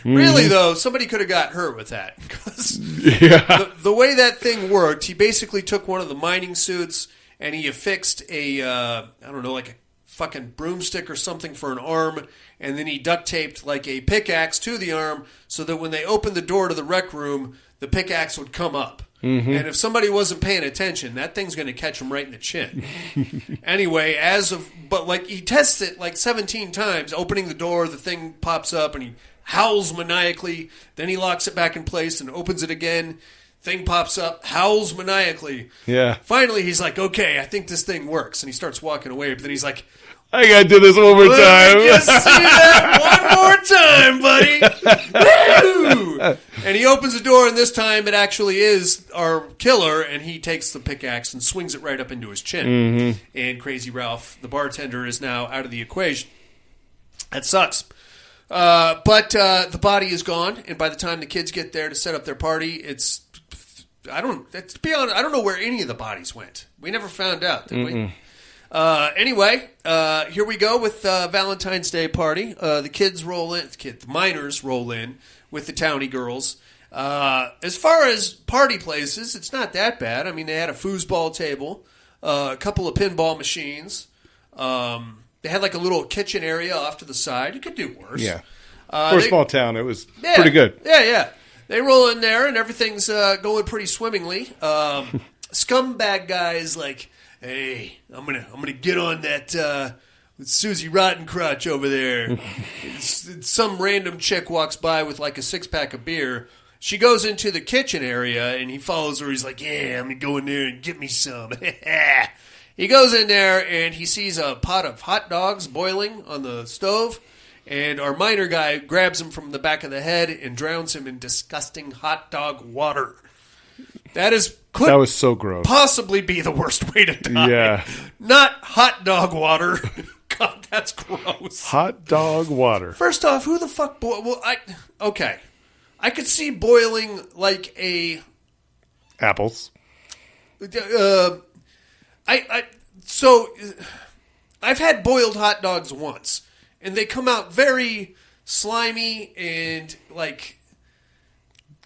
Really, though, somebody could have got hurt with that. Because the way that thing worked, he basically took one of the mining suits and he affixed a, I don't know, like a fucking broomstick or something for an arm, and then he duct taped like a pickaxe to the arm so that when they opened the door to the rec room, the pickaxe would come up. And if somebody wasn't paying attention, that thing's going to catch him right in the chin. Anyway, but like he tests it like 17 times, opening the door, the thing pops up and he howls maniacally, then he locks it back in place and opens it again. Thing pops up, howls maniacally. Yeah. Finally, he's like, okay, I think this thing works. And he starts walking away, but then he's like, I gotta do this one more time. Just see that one more time, buddy. Woo! And he opens the door, and this time it actually is our killer, and he takes the pickaxe and swings it right up into his chin. And Crazy Ralph, the bartender, is now out of the equation. That sucks. But the body is gone, and by the time the kids get there to set up their party, to be honest, I don't know where any of the bodies went. We never found out, did we? Anyway, here we go with Valentine's Day party. The kids roll in. The miners roll in with the townie girls. As far as party places, it's not that bad. I mean, they had a foosball table. a couple of pinball machines. They had like a little kitchen area off to the side. You could do worse. Yeah. For a small town, it was pretty good. Yeah. They roll in there, and everything's going pretty swimmingly. Scumbag guy is like, "Hey, I'm gonna get on that Susie Rottencrotch over there." Some random chick walks by with like a 6-pack of beer. She goes into the kitchen area, and he follows her. He's like, "Yeah, I'm gonna go in there and get me some." He goes in there, and he sees a pot of hot dogs boiling on the stove. And our miner guy grabs him from the back of the head and drowns him in disgusting hot dog water. That was so gross. Possibly be the worst way to die. Yeah. Not hot dog water. God, that's gross. Hot dog water. First off, who the fuck okay. I could see boiling like apples. So I've had boiled hot dogs once, and they come out very slimy and like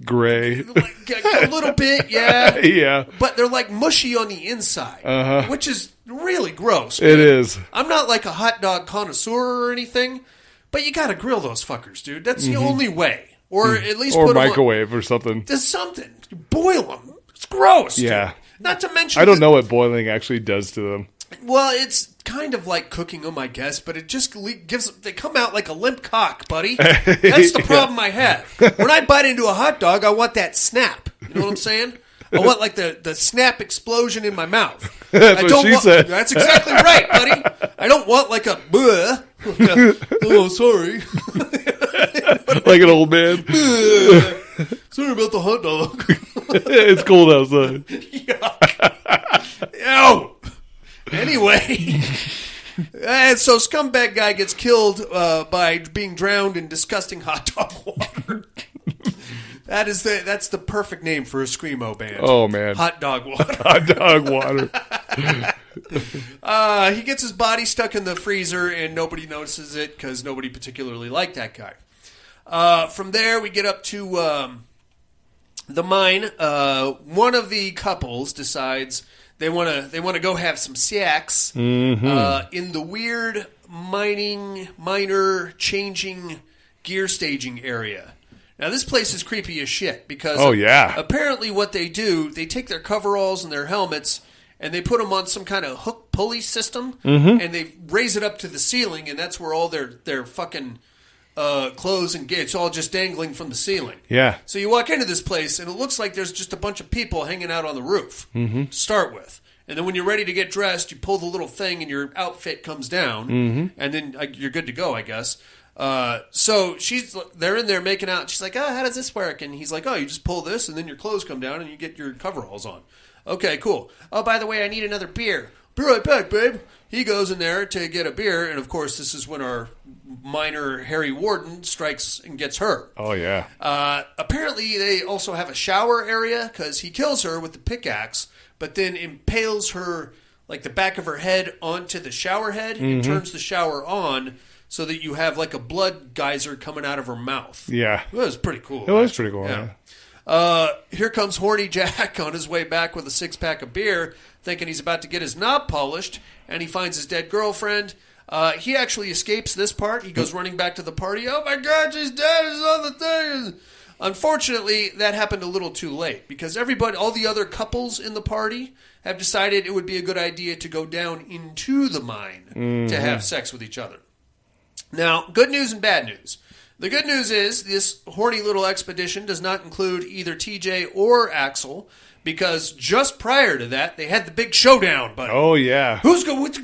gray, a little bit, yeah. Yeah. But they're like mushy on the inside, which is really gross. It is. I'm not like a hot dog connoisseur or anything, but you got to grill those fuckers, dude. That's the only way, or at least put microwave or something. There's something. Boil them. It's gross. Yeah. Dude. Not to mention, I don't know what boiling actually does to them. Well, it's kind of like cooking them, I guess, but it just they come out like a limp cock, buddy. That's the problem I have. When I bite into a hot dog, I want that snap. You know what I'm saying? I want like the snap explosion in my mouth. That's what she said. That's exactly right, buddy. I don't want like a oh, sorry. Like an old man. Sorry about the hot dog. It's cold outside. Yuck. Ew. Anyway, and so scumbag guy gets killed by being drowned in disgusting hot dog water. That's the perfect name for a screamo band. Oh man, hot dog water. Hot dog water. He gets his body stuck in the freezer, and nobody notices it because nobody particularly liked that guy. From there, we get up to the mine. One of the couples decides they want to go have some sex in the weird miner changing gear staging area. Now this place is creepy as shit because apparently what they do, they take their coveralls and their helmets and they put them on some kind of hook pulley system and they raise it up to the ceiling, and that's where all their fucking clothes and gear, it's all just dangling from the ceiling. Yeah. So you walk into this place, and it looks like there's just a bunch of people hanging out on the roof to start with. And then when you're ready to get dressed, you pull the little thing, and your outfit comes down, and then you're good to go, I guess. So they're in there making out. She's like, "Oh, how does this work?" And he's like, "Oh, you just pull this, and then your clothes come down, and you get your coveralls on." Okay, cool. Oh, by the way, I need another beer. Be right back, babe. He goes in there to get a beer, and of course, this is when our miner Harry Warden strikes and gets her. Oh, yeah. Apparently, they also have a shower area because he kills her with the pickaxe, but then impales her, like the back of her head, onto the shower head and turns the shower on so that you have like a blood geyser coming out of her mouth. Yeah. It was pretty cool. It was pretty cool, yeah. Here comes Horny Jack on his way back with a 6-pack of beer, thinking he's about to get his knob polished, and he finds his dead girlfriend. He actually escapes this part. He goes running back to the party. Oh my God, she's dead. She's on the thing. Unfortunately, that happened a little too late because all the other couples in the party have decided it would be a good idea to go down into the mine to have sex with each other. Now, good news and bad news. The good news is this horny little expedition does not include either TJ or Axel because just prior to that, they had the big showdown, buddy. Oh, yeah. Who's going to...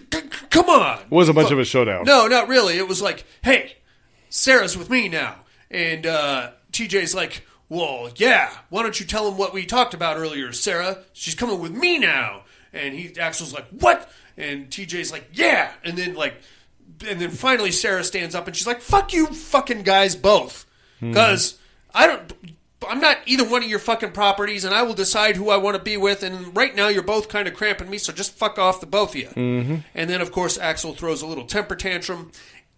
Come on. It was a bunch of a showdown. No, not really. It was like, hey, Sarah's with me now. And TJ's like, well, yeah, why don't you tell him what we talked about earlier, Sarah? She's coming with me now. And Axel's like, what? And TJ's like, yeah. And then finally Sarah stands up and she's like, fuck you fucking guys both. Because I'm not either one of your fucking properties, and I will decide who I want to be with, and right now you're both kind of cramping me, so just fuck off the both of you. And then, of course, Axel throws a little temper tantrum,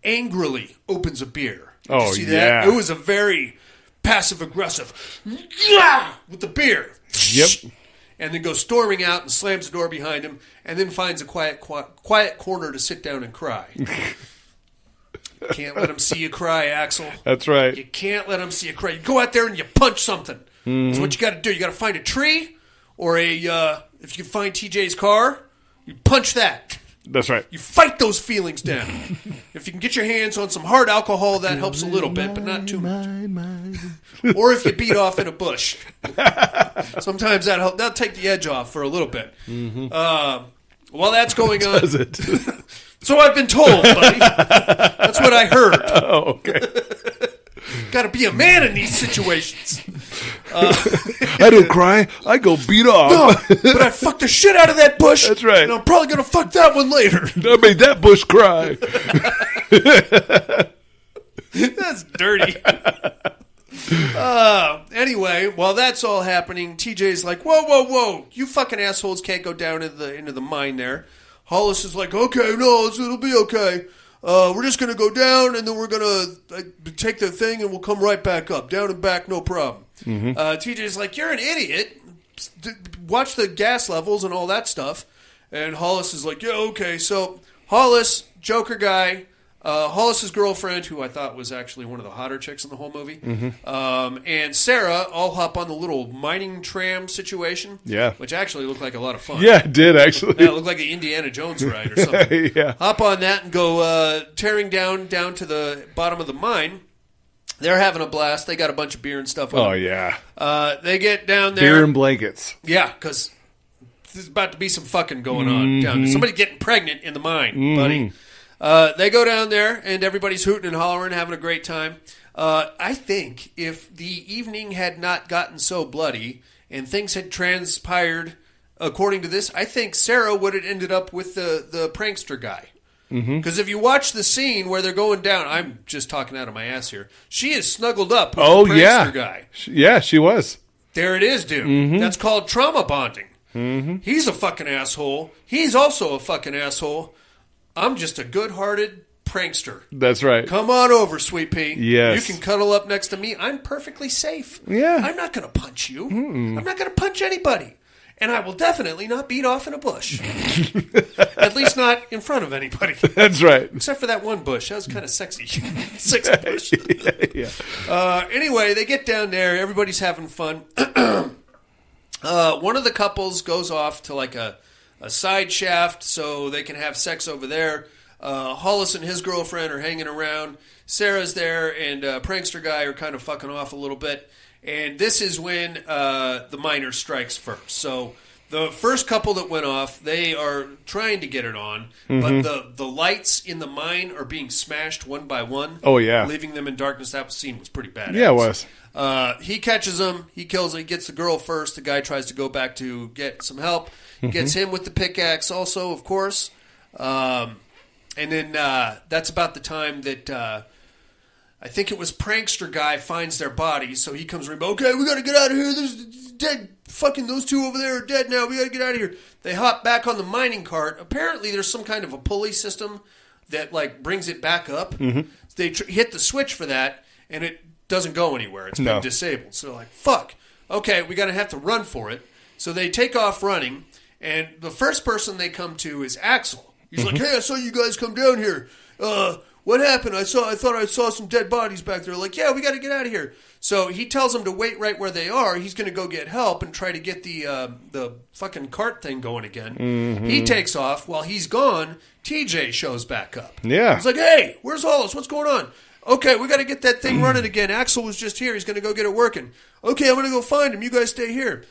angrily opens a beer. Did you see that? It was a very passive-aggressive with the beer. Yep. and then goes storming out and slams the door behind him, and then finds a quiet corner to sit down and cry. Can't let him see you cry, Axel. That's right. You can't let him see you cry. You go out there and you punch something. That's what you got to do. You got to find a tree, or if you can find TJ's car, you punch that. That's right. You fight those feelings down. If you can get your hands on some hard alcohol, that helps a little bit, but not too much. Or if you beat off in a bush. Sometimes that'll take the edge off for a little bit. While that's going on... Does it? So I've been told, buddy. That's what I heard. Oh, okay. Got to be a man in these situations. I don't cry. I go beat off. No, but I fucked the shit out of that bush. That's right. And I'm probably going to fuck that one later. I made that bush cry. That's dirty. Anyway, while that's all happening, TJ's like, whoa. You fucking assholes can't go down into the mine there. Hollis is like, okay, no, it'll be okay. We're just going to go down, and then we're going to take the thing, and we'll come right back up. Down and back, no problem. TJ's like, you're an idiot. Watch the gas levels and all that stuff. And Hollis is like, yeah, okay. So Hollis, Joker guy, Hollis's girlfriend, who I thought was actually one of the hotter chicks in the whole movie, and Sarah all hop on the little mining tram situation, which actually looked like a lot of fun. Yeah, it did, actually. Yeah, it looked like an Indiana Jones ride or something. Yeah. Hop on that and go tearing down to the bottom of the mine. They're having a blast. They got a bunch of beer and stuff with them. Yeah. They get down there. Beer and blankets. Yeah, because there's about to be some fucking going on down there. Somebody getting pregnant in the mine, buddy. They go down there, and everybody's hooting and hollering, having a great time. I think if the evening had not gotten so bloody and things had transpired according to this, I think Sarah would have ended up with the prankster guy. Because if you watch the scene where they're going down, I'm just talking out of my ass here, she is snuggled up with the prankster guy. Yeah, she was. There it is, dude. That's called trauma bonding. He's a fucking asshole. He's also a fucking asshole. I'm just a good-hearted prankster. That's right. Come on over, Sweet Pea. Yes. You can cuddle up next to me. I'm perfectly safe. Yeah. I'm not going to punch you. I'm not going to punch anybody. And I will definitely not beat off in a bush. At least not in front of anybody. That's right. Except for that one bush. That was kind of sexy. Sexy bush. Anyway, they get down there. Everybody's having fun. One of the couples goes off to like a side shaft so they can have sex over there. Hollis and his girlfriend are hanging around. Sarah's there, and prankster guy are kind of fucking off a little bit. And this is when the miner strikes first. So the first couple that went off, they are trying to get it on, but the lights in the mine are being smashed one by one. Oh, yeah. Leaving them in darkness. That scene was pretty badass. Yeah, it was. He catches him. He kills him. He gets the girl first. The guy tries to go back to get some help. Gets him with the pickaxe also, of course. And then that's about the time that I think it was prankster guy finds their body. So he comes around, okay, we got to get out of here. There's dead. Fucking those two over there are dead now. We got to get out of here. They hop back on the mining cart. Apparently there's some kind of a pulley system that like brings it back up. They hit the switch for that, and it doesn't go anywhere. It's been disabled. So they're like, fuck. Okay, we got to have to run for it. So they take off running, and the first person they come to is Axel. He's like, hey, I saw you guys come down here. What happened? I thought I saw some dead bodies back there. Like, yeah, we got to get out of here. So he tells them to wait right where they are. He's going to go get help and try to get the fucking cart thing going again. He takes off. While he's gone, TJ shows back up. Yeah. He's like, hey, where's Hollis? What's going on? Okay, we got to get that thing running again. Axel was just here. He's going to go get it working. Okay, I'm going to go find him. You guys stay here.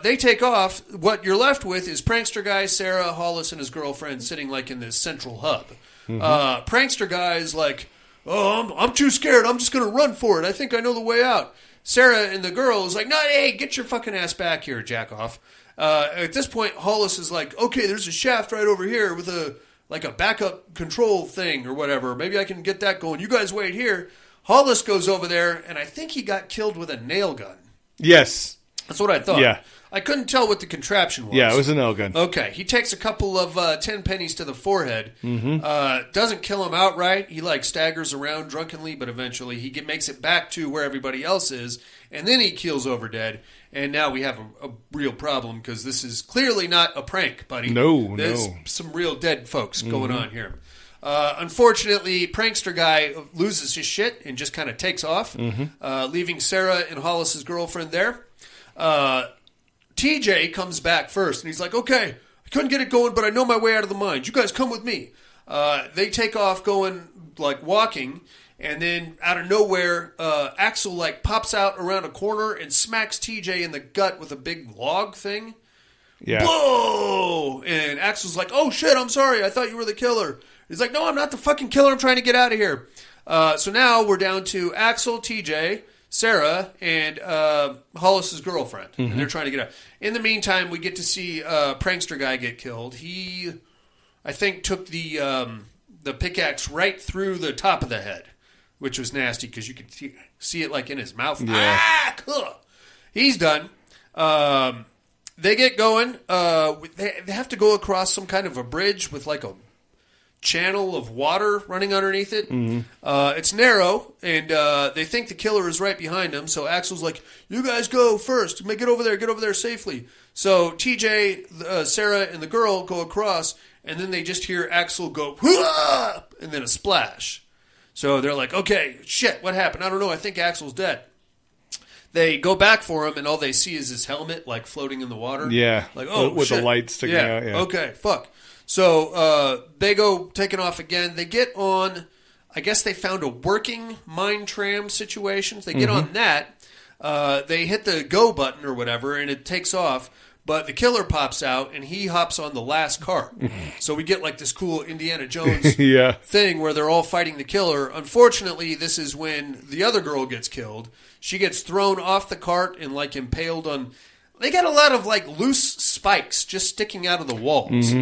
They take off. What you're left with is prankster guy, Sarah, Hollis, and his girlfriend sitting like in this central hub. Prankster guy is like, oh, I'm too scared. I'm just going to run for it. I think I know the way out. Sarah and the girl is like, no, hey, get your fucking ass back here, jack off. At this point, Hollis is like, okay, there's a shaft right over here with a backup control thing or whatever. Maybe I can get that going. You guys wait here. Hollis goes over there, and I think he got killed with a nail gun. Yes. That's what I thought. Yeah. I couldn't tell what the contraption was. Yeah, it was an L gun. Okay, he takes a couple of 10 pennies to the forehead. Doesn't kill him outright. He like staggers around drunkenly, but eventually he makes it back to where everybody else is, and then he keels over dead. And now we have a real problem because this is clearly not a prank, buddy. There's some real dead folks going on here. Unfortunately, prankster guy loses his shit and just kind of takes off, leaving Sarah and Hollis's girlfriend there. TJ comes back first, and he's like, okay, I couldn't get it going, but I know my way out of the mines. You guys come with me. They take off going, like, walking, and then out of nowhere, Axel, like, pops out around a corner and smacks TJ in the gut with a big log thing. Yeah. Whoa! And Axel's like, oh, shit, I'm sorry. I thought you were the killer. He's like, no, I'm not the fucking killer. I'm trying to get out of here. So now we're down to Axel, TJ, Sarah, and Hollis's girlfriend. And they're trying to get out. In the meantime, we get to see prankster guy get killed. He, I think, took the pickaxe right through the top of the head, which was nasty because you could see it like in his mouth. Yeah. Ah, he's done. They get going. They have to go across some kind of a bridge with like a channel of water running underneath it. It's narrow, and they think the killer is right behind them. So Axel's like, you guys go first. Get over there safely. So TJ, Sarah, and the girl go across, and then they just hear Axel go, "Hoo-ah!" and then a splash. So they're like, okay, shit, what happened? I don't know. I think Axel's dead. They go back for him, and all they see is his helmet, like, floating in the water. Yeah. Like, oh, with shit. the light sticking out. Yeah. Okay, fuck. So they go taking off again. They get on, I guess they found a working mine tram situation. They get on that. They hit the go button or whatever, and it takes off. But the killer pops out, and he hops on the last cart. So we get like this cool Indiana Jones thing where they're all fighting the killer. Unfortunately, this is when the other girl gets killed. She gets thrown off the cart and like impaled on... They got a lot of like loose spikes just sticking out of the walls.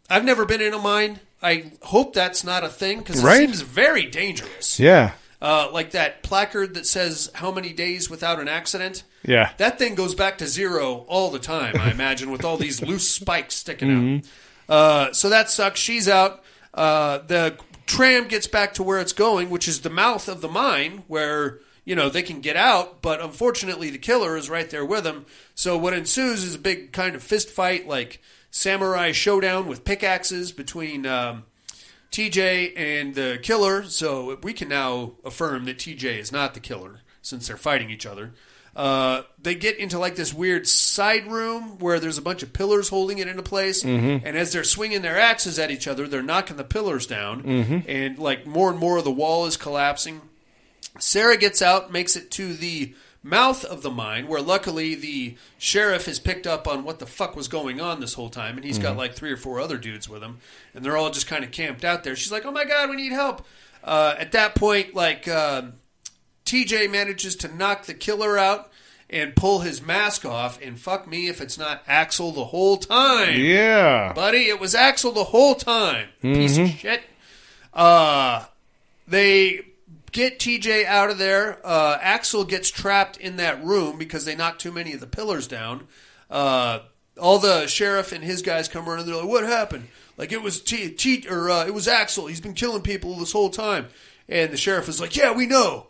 I've never been in a mine. I hope that's not a thing because it seems very dangerous. Yeah. Like that placard that says how many days without an accident. Yeah. That thing goes back to 0 all the time, I imagine, with all these loose spikes sticking out. So that sucks. She's out. The tram gets back to where it's going, which is the mouth of the mine where, you know, they can get out. But unfortunately, the killer is right there with them. So what ensues is a big kind of fist fight, like samurai showdown with pickaxes between TJ and the killer. So we can now affirm that TJ is not the killer since they're fighting each other. They get into like this weird side room where there's a bunch of pillars holding it into place. And as they're swinging their axes at each other, they're knocking the pillars down. And like more and more of the wall is collapsing. Sarah gets out, makes it to the mouth of the mine, where luckily the sheriff has picked up on what the fuck was going on this whole time, and he's got like 3 or 4 other dudes with him, and they're all just kind of camped out there. She's like, oh my god, we need help. At that point, like, TJ manages to knock the killer out and pull his mask off, and fuck me if it's not Axel the whole time. Yeah. Buddy, it was Axel the whole time. Piece of shit. They get TJ out of there. Axel gets trapped in that room because they knocked too many of the pillars down. All the sheriff and his guys come around and they're like, what happened? Like, it was it was Axel. He's been killing people this whole time. And the sheriff is like, yeah, we know.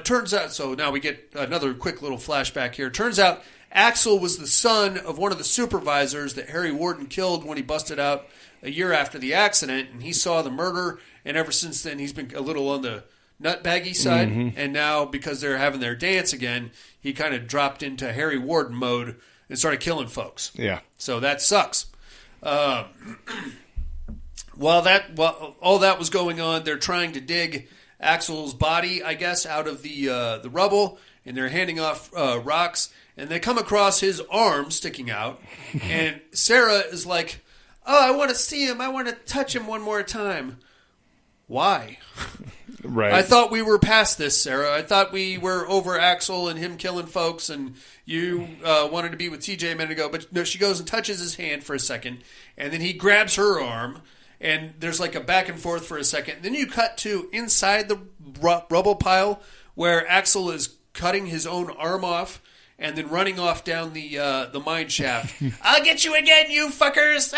Turns out, so now we get another quick little flashback here. Turns out Axel was the son of one of the supervisors that Harry Warden killed when he busted out a year after the accident, and he saw the murder, and ever since then he's been a little on the nutbaggy side, and now because they're having their dance again, he kind of dropped into Harry Warden mode and started killing folks. Yeah. So that sucks. While all that was going on, they're trying to dig Axel's body, I guess, out of the rubble, and they're handing off rocks, and they come across his arm sticking out, and Sarah is like, oh, I want to see him. I want to touch him one more time. Why? Right. I thought we were past this, Sarah. I thought we were over Axel and him killing folks, and you wanted to be with TJ a minute ago. But no, she goes and touches his hand for a second, and then he grabs her arm, and there's like a back and forth for a second. Then you cut to inside the rubble pile where Axel is cutting his own arm off, and then running off down the mine shaft. I'll get you again, you fuckers!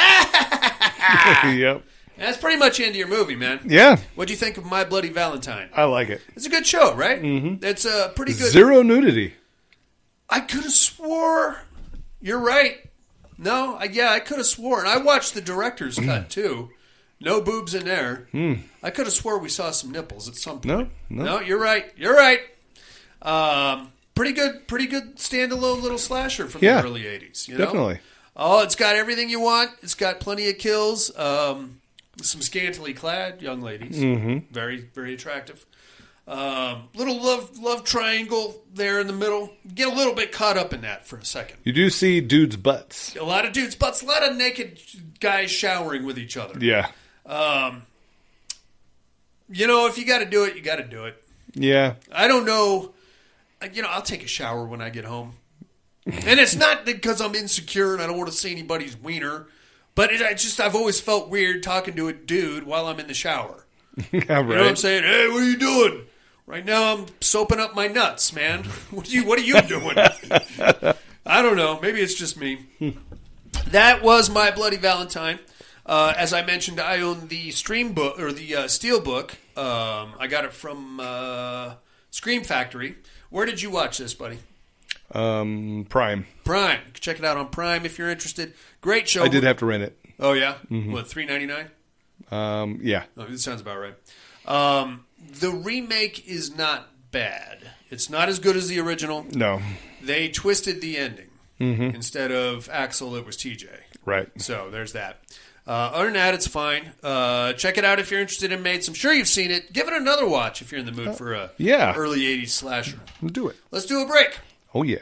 Yep. That's pretty much the end of your movie, man. Yeah. What do you think of My Bloody Valentine? I like it. It's a good show, right? Mm-hmm. It's a pretty good... Zero nudity. I could have swore... You're right. No, I could have sworn. I watched the director's cut, too. No boobs in there. I could have swore we saw some nipples at some point. No, you're right. You're right. Pretty good standalone little slasher from the early 80s. You know? Definitely. Oh, it's got everything you want. It's got plenty of kills. Some scantily clad young ladies. Mm-hmm. Very, very attractive. Little love triangle there in the middle. Get a little bit caught up in that for a second. You do see dudes' butts. A lot of dudes' butts. A lot of naked guys showering with each other. Yeah. If you got to do it, you got to do it. Yeah. I don't know. I'll take a shower when I get home. And it's not because I'm insecure and I don't want to see anybody's wiener. But I've always felt weird talking to a dude while I'm in the shower. Yeah, right. You know what I'm saying? Hey, what are you doing? Right now I'm soaping up my nuts, man. What are you doing? I don't know. Maybe it's just me. That was My Bloody Valentine. As I mentioned, I own the Stream book or the Steel book. I got it from Scream Factory. Where did you watch this, buddy? Prime. Check it out on Prime if you're interested. Great show. I did have to rent it. Oh yeah. Mm-hmm. What, $3.99? Yeah. Oh, that sounds about right. The remake is not bad. It's not as good as the original. No. They twisted the ending. Mm-hmm. Instead of Axel, it was TJ. Right. So there's that. Other than that, it's fine. Check it out if you're interested in Mates. I'm sure you've seen it. Give it another watch if you're in the mood for a early 80s slasher. Let's do it. Let's do a break. Oh, yeah.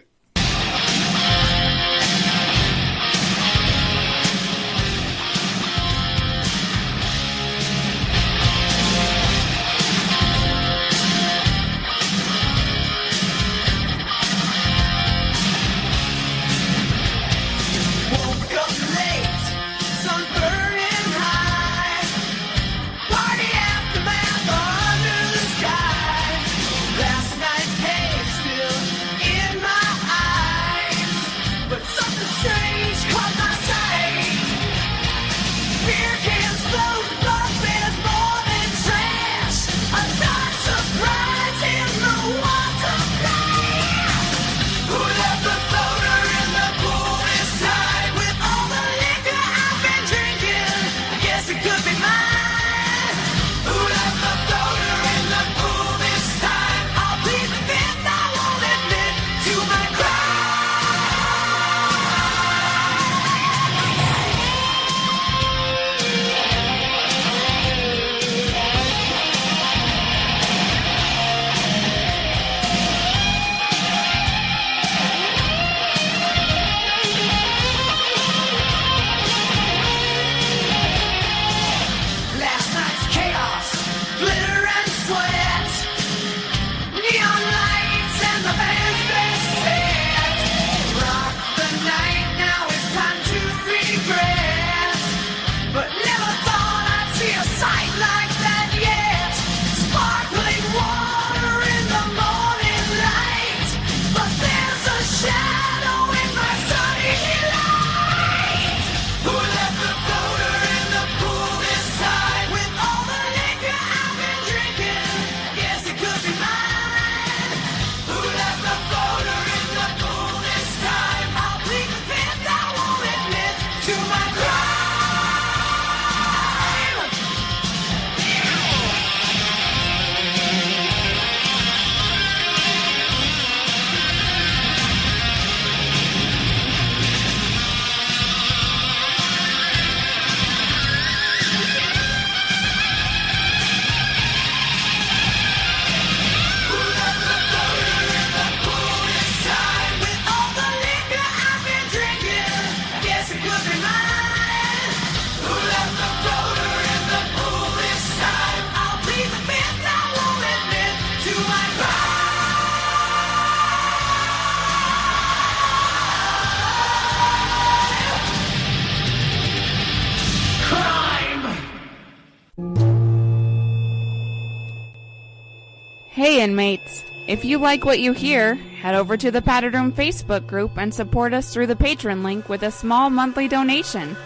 Hey, inmates. If you like what you hear, head over to the Padded Room Facebook group and support us through the Patreon link with a small monthly donation.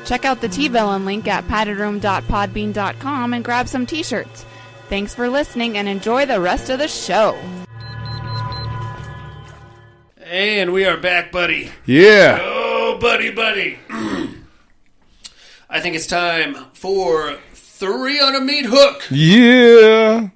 Check out the T-Villain link at paddedroom.podbean.com and grab some t-shirts. Thanks for listening and enjoy the rest of the show. And we are back, buddy. Yeah. Oh, buddy. I think it's time for 3 on a Meat Hook. Yeah.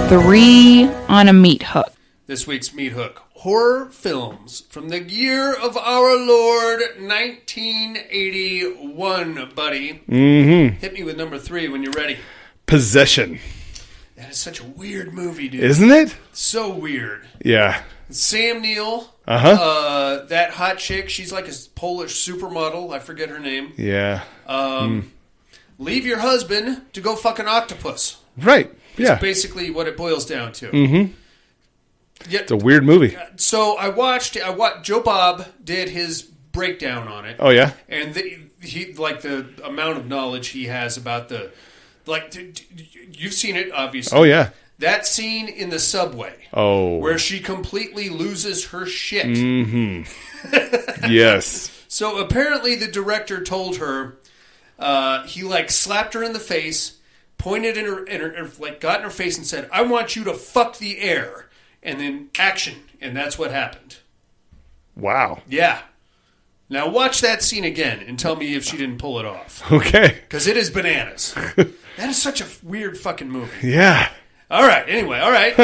Three on a Meat Hook. This week's Meat Hook. Horror films from the year of our Lord, 1981, buddy. Mm-hmm. Hit me with number 3 when you're ready. Possession. That is such a weird movie, dude. Isn't it? So weird. Yeah. Sam Neill. Uh-huh. That hot chick, she's like a Polish supermodel. I forget her name. Yeah. Leave your husband to go fuck an octopus. Right. Yeah. It's basically what it boils down to. Mm-hmm. Yeah. It's a weird movie. So I watched Joe Bob did his breakdown on it. Oh, yeah? And he like the amount of knowledge he has about the, like, you've seen it, obviously. Oh, yeah. That scene in the subway. Oh. Where she completely loses her shit. Mm-hmm. Yes. So apparently the director told her, he like slapped her in the face, pointed in her, like got in her face and said, "I want you to fuck the air." And then action. And that's what happened. Wow. Yeah. Now watch that scene again and tell me if she didn't pull it off. Okay. Because it is bananas. That is such a weird fucking movie. Yeah. All right. Anyway, all right.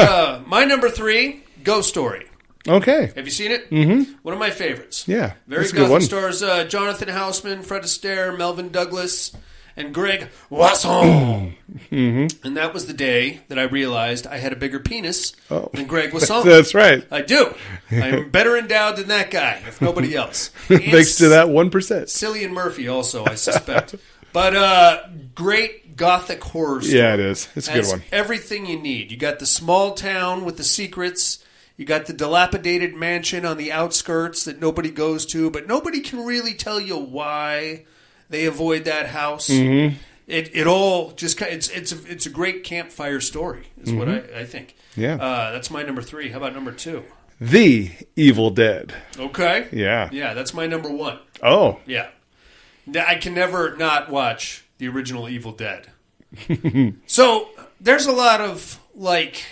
My number 3, Ghost Story. Okay. Have you seen it? Mm-hmm. One of my favorites. Yeah. Very Gothic. Stars Jonathan Houseman, Fred Astaire, Melvin Douglas, and Greg Wasson. Mm-hmm. And that was the day that I realized I had a bigger penis than Greg Wasson. That's right. I do. I'm better endowed than that guy, if nobody else. Thanks to that 1%. Cillian Murphy also, I suspect. But great Gothic horror story. Yeah, it is. It's a good one. Everything you need. You got the small town with the secrets. You got the dilapidated mansion on the outskirts that nobody goes to, but nobody can really tell you why they avoid that house. Mm-hmm. It all just it's a great campfire story is what I think. Yeah. That's my number 3. How about number 2? The Evil Dead. Okay. Yeah. Yeah, that's my number 1. Oh. Yeah. I can never not watch the original Evil Dead. So there's a lot of like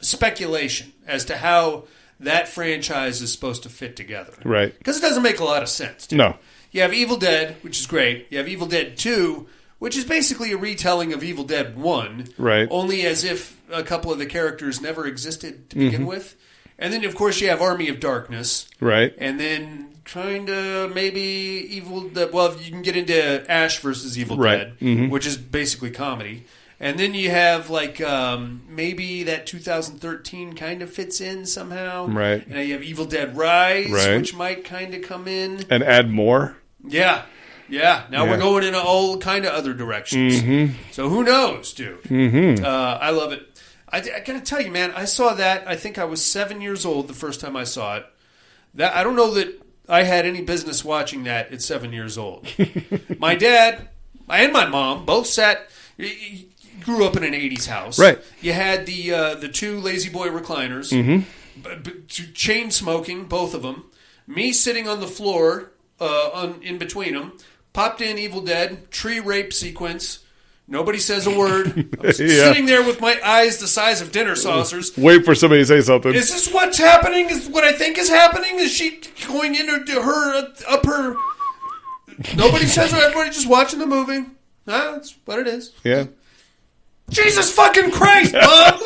speculation as to how that franchise is supposed to fit together. Right. Because it doesn't make a lot of sense. No. You have Evil Dead, which is great. You have Evil Dead 2, which is basically a retelling of Evil Dead 1. Right. Only as if a couple of the characters never existed to begin with. And then, of course, you have Army of Darkness. Right. And then kind of maybe Evil Dead. Well, you can get into Ash versus Evil Dead, which is basically comedy. And then you have like maybe that 2013 kind of fits in somehow. Right. And now you have Evil Dead Rise, which might kind of come in. And add more. Yeah. Yeah. Now we're going in all kind of other directions. Mm-hmm. So who knows, dude? Mm-hmm. I love it. I got to tell you, man, I saw that. I think I was 7 years old the first time I saw it. That I don't know that I had any business watching that at 7 years old. My dad and my mom both sat. Grew up in an 80s house. Right. You had the 2 Lazy Boy recliners. Chain smoking, both of them. Me sitting on the floor in between them. Popped in Evil Dead, tree rape sequence. Nobody says a word. I'm sitting there with my eyes the size of dinner saucers. Wait for somebody to say something. Is this what's happening? Is what I think is happening? Is she going into up her... Nobody says it. Everybody just watching the movie. That's what it is. Yeah. Jesus fucking Christ, Mom!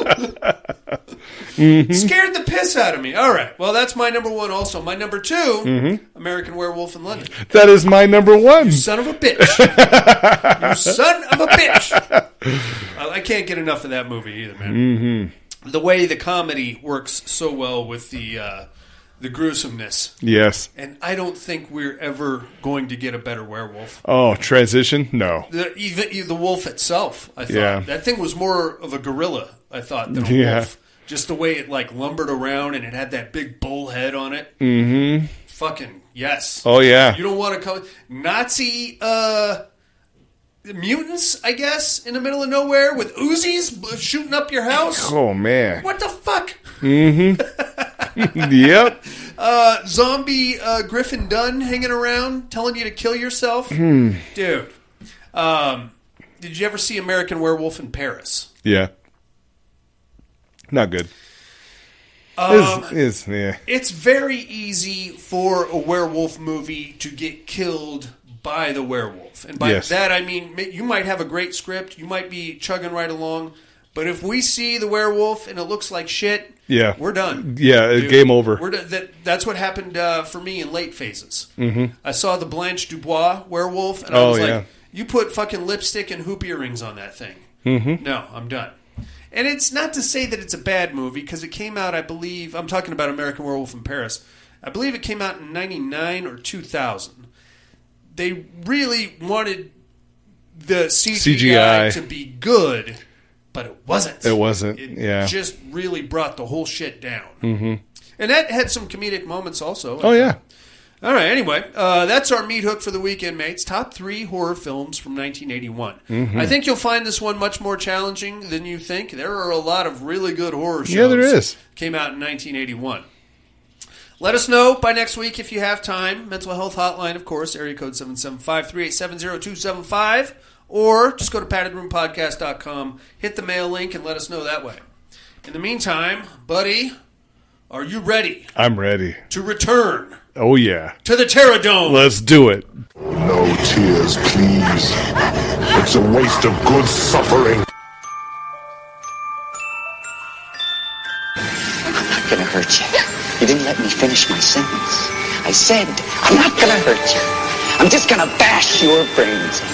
Scared the piss out of me. All right. Well, that's my number 1 also. My number 2, American Werewolf in London. That is my number 1. You son of a bitch. You son of a bitch. I can't get enough of that movie either, man. the way the comedy works so well with the gruesomeness. Yes. And I don't think we're ever going to get a better werewolf. Oh, transition? No. Even the wolf itself, I thought. Yeah. That thing was more of a gorilla, I thought, than a wolf. Just the way it like lumbered around and it had that big bull head on it. Mm-hmm. Fucking yes. Oh, yeah. You don't want to come... Nazi mutants, I guess, in the middle of nowhere with Uzis shooting up your house. Oh, man. What the fuck? Mm-hmm. Yep. Zombie Griffin Dunn hanging around telling you to kill yourself. Dude. Did you ever see American Werewolf in Paris? Yeah. Not good. Yeah. It's very easy for a werewolf movie to get killed by the werewolf. And by that, I mean, you might have a great script. You might be chugging right along. But if we see the werewolf and it looks like shit, we're done. Yeah, dude. Game over. That's what happened for me in late phases. Mm-hmm. I saw the Blanche Dubois werewolf, and I was like, you put fucking lipstick and hoop earrings on that thing. Mm-hmm. No, I'm done. And it's not to say that it's a bad movie, because it came out, I believe, I'm talking about American Werewolf in Paris. I believe it came out in 99 or 2000. They really wanted the CGI to be good, but it wasn't. It wasn't, It just really brought the whole shit down. Mm-hmm. And that had some comedic moments also. Oh, yeah. All right, anyway, that's our meat hook for the weekend, mates. Top 3 horror films from 1981. Mm-hmm. I think you'll find this one much more challenging than you think. There are a lot of really good horror shows. Yeah, there is. Came out in 1981. Let us know by next week if you have time. Mental health hotline, of course, area code 775-387-0275. Or just go to paddedroompodcast.com, hit the mail link, and let us know that way. In the meantime, buddy, are you ready? I'm ready. To return. Oh, yeah. To the Terradome. Let's do it. No tears, please. It's a waste of good suffering. I'm not gonna hurt you. You didn't let me finish my sentence. I said, I'm not gonna hurt you. I'm just gonna bash your brains in.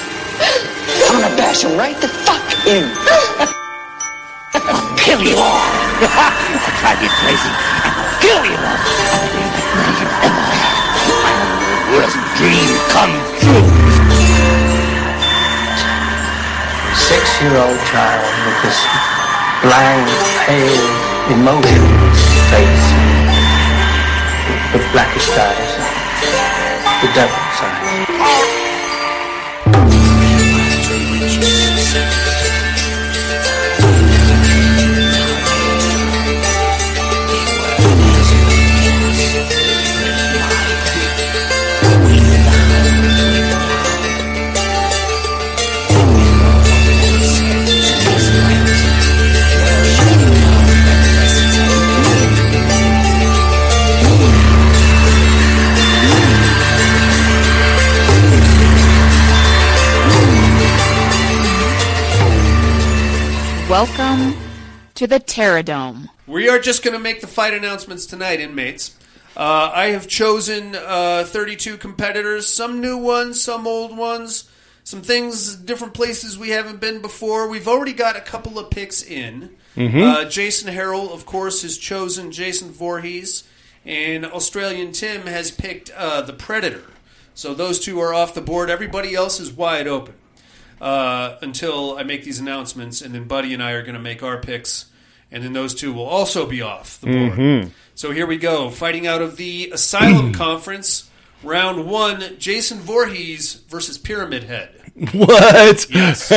I'm gonna bash them right the fuck in. I'll kill you all. I'll drive you crazy. I'll kill you all. My worst dream come true. 6-year-old child with this blank, pale, emotionless face, with blackish eyes, the devil's eyes. Welcome to the Terradome. We are just going to make the fight announcements tonight, inmates. I have chosen 32 competitors, some new ones, some old ones, some things, different places we haven't been before. We've already got a couple of picks in. Mm-hmm. Jason Harrell, of course, has chosen Jason Voorhees, and Australian Tim has picked The Predator. So those two are off the board. Everybody else is wide open until I make these announcements, and then Buddy and I are going to make our picks, and then those two will also be off the board. Mm-hmm. So here we go. Fighting out of the Asylum Conference, round 1, Jason Voorhees versus Pyramid Head. What? Yes.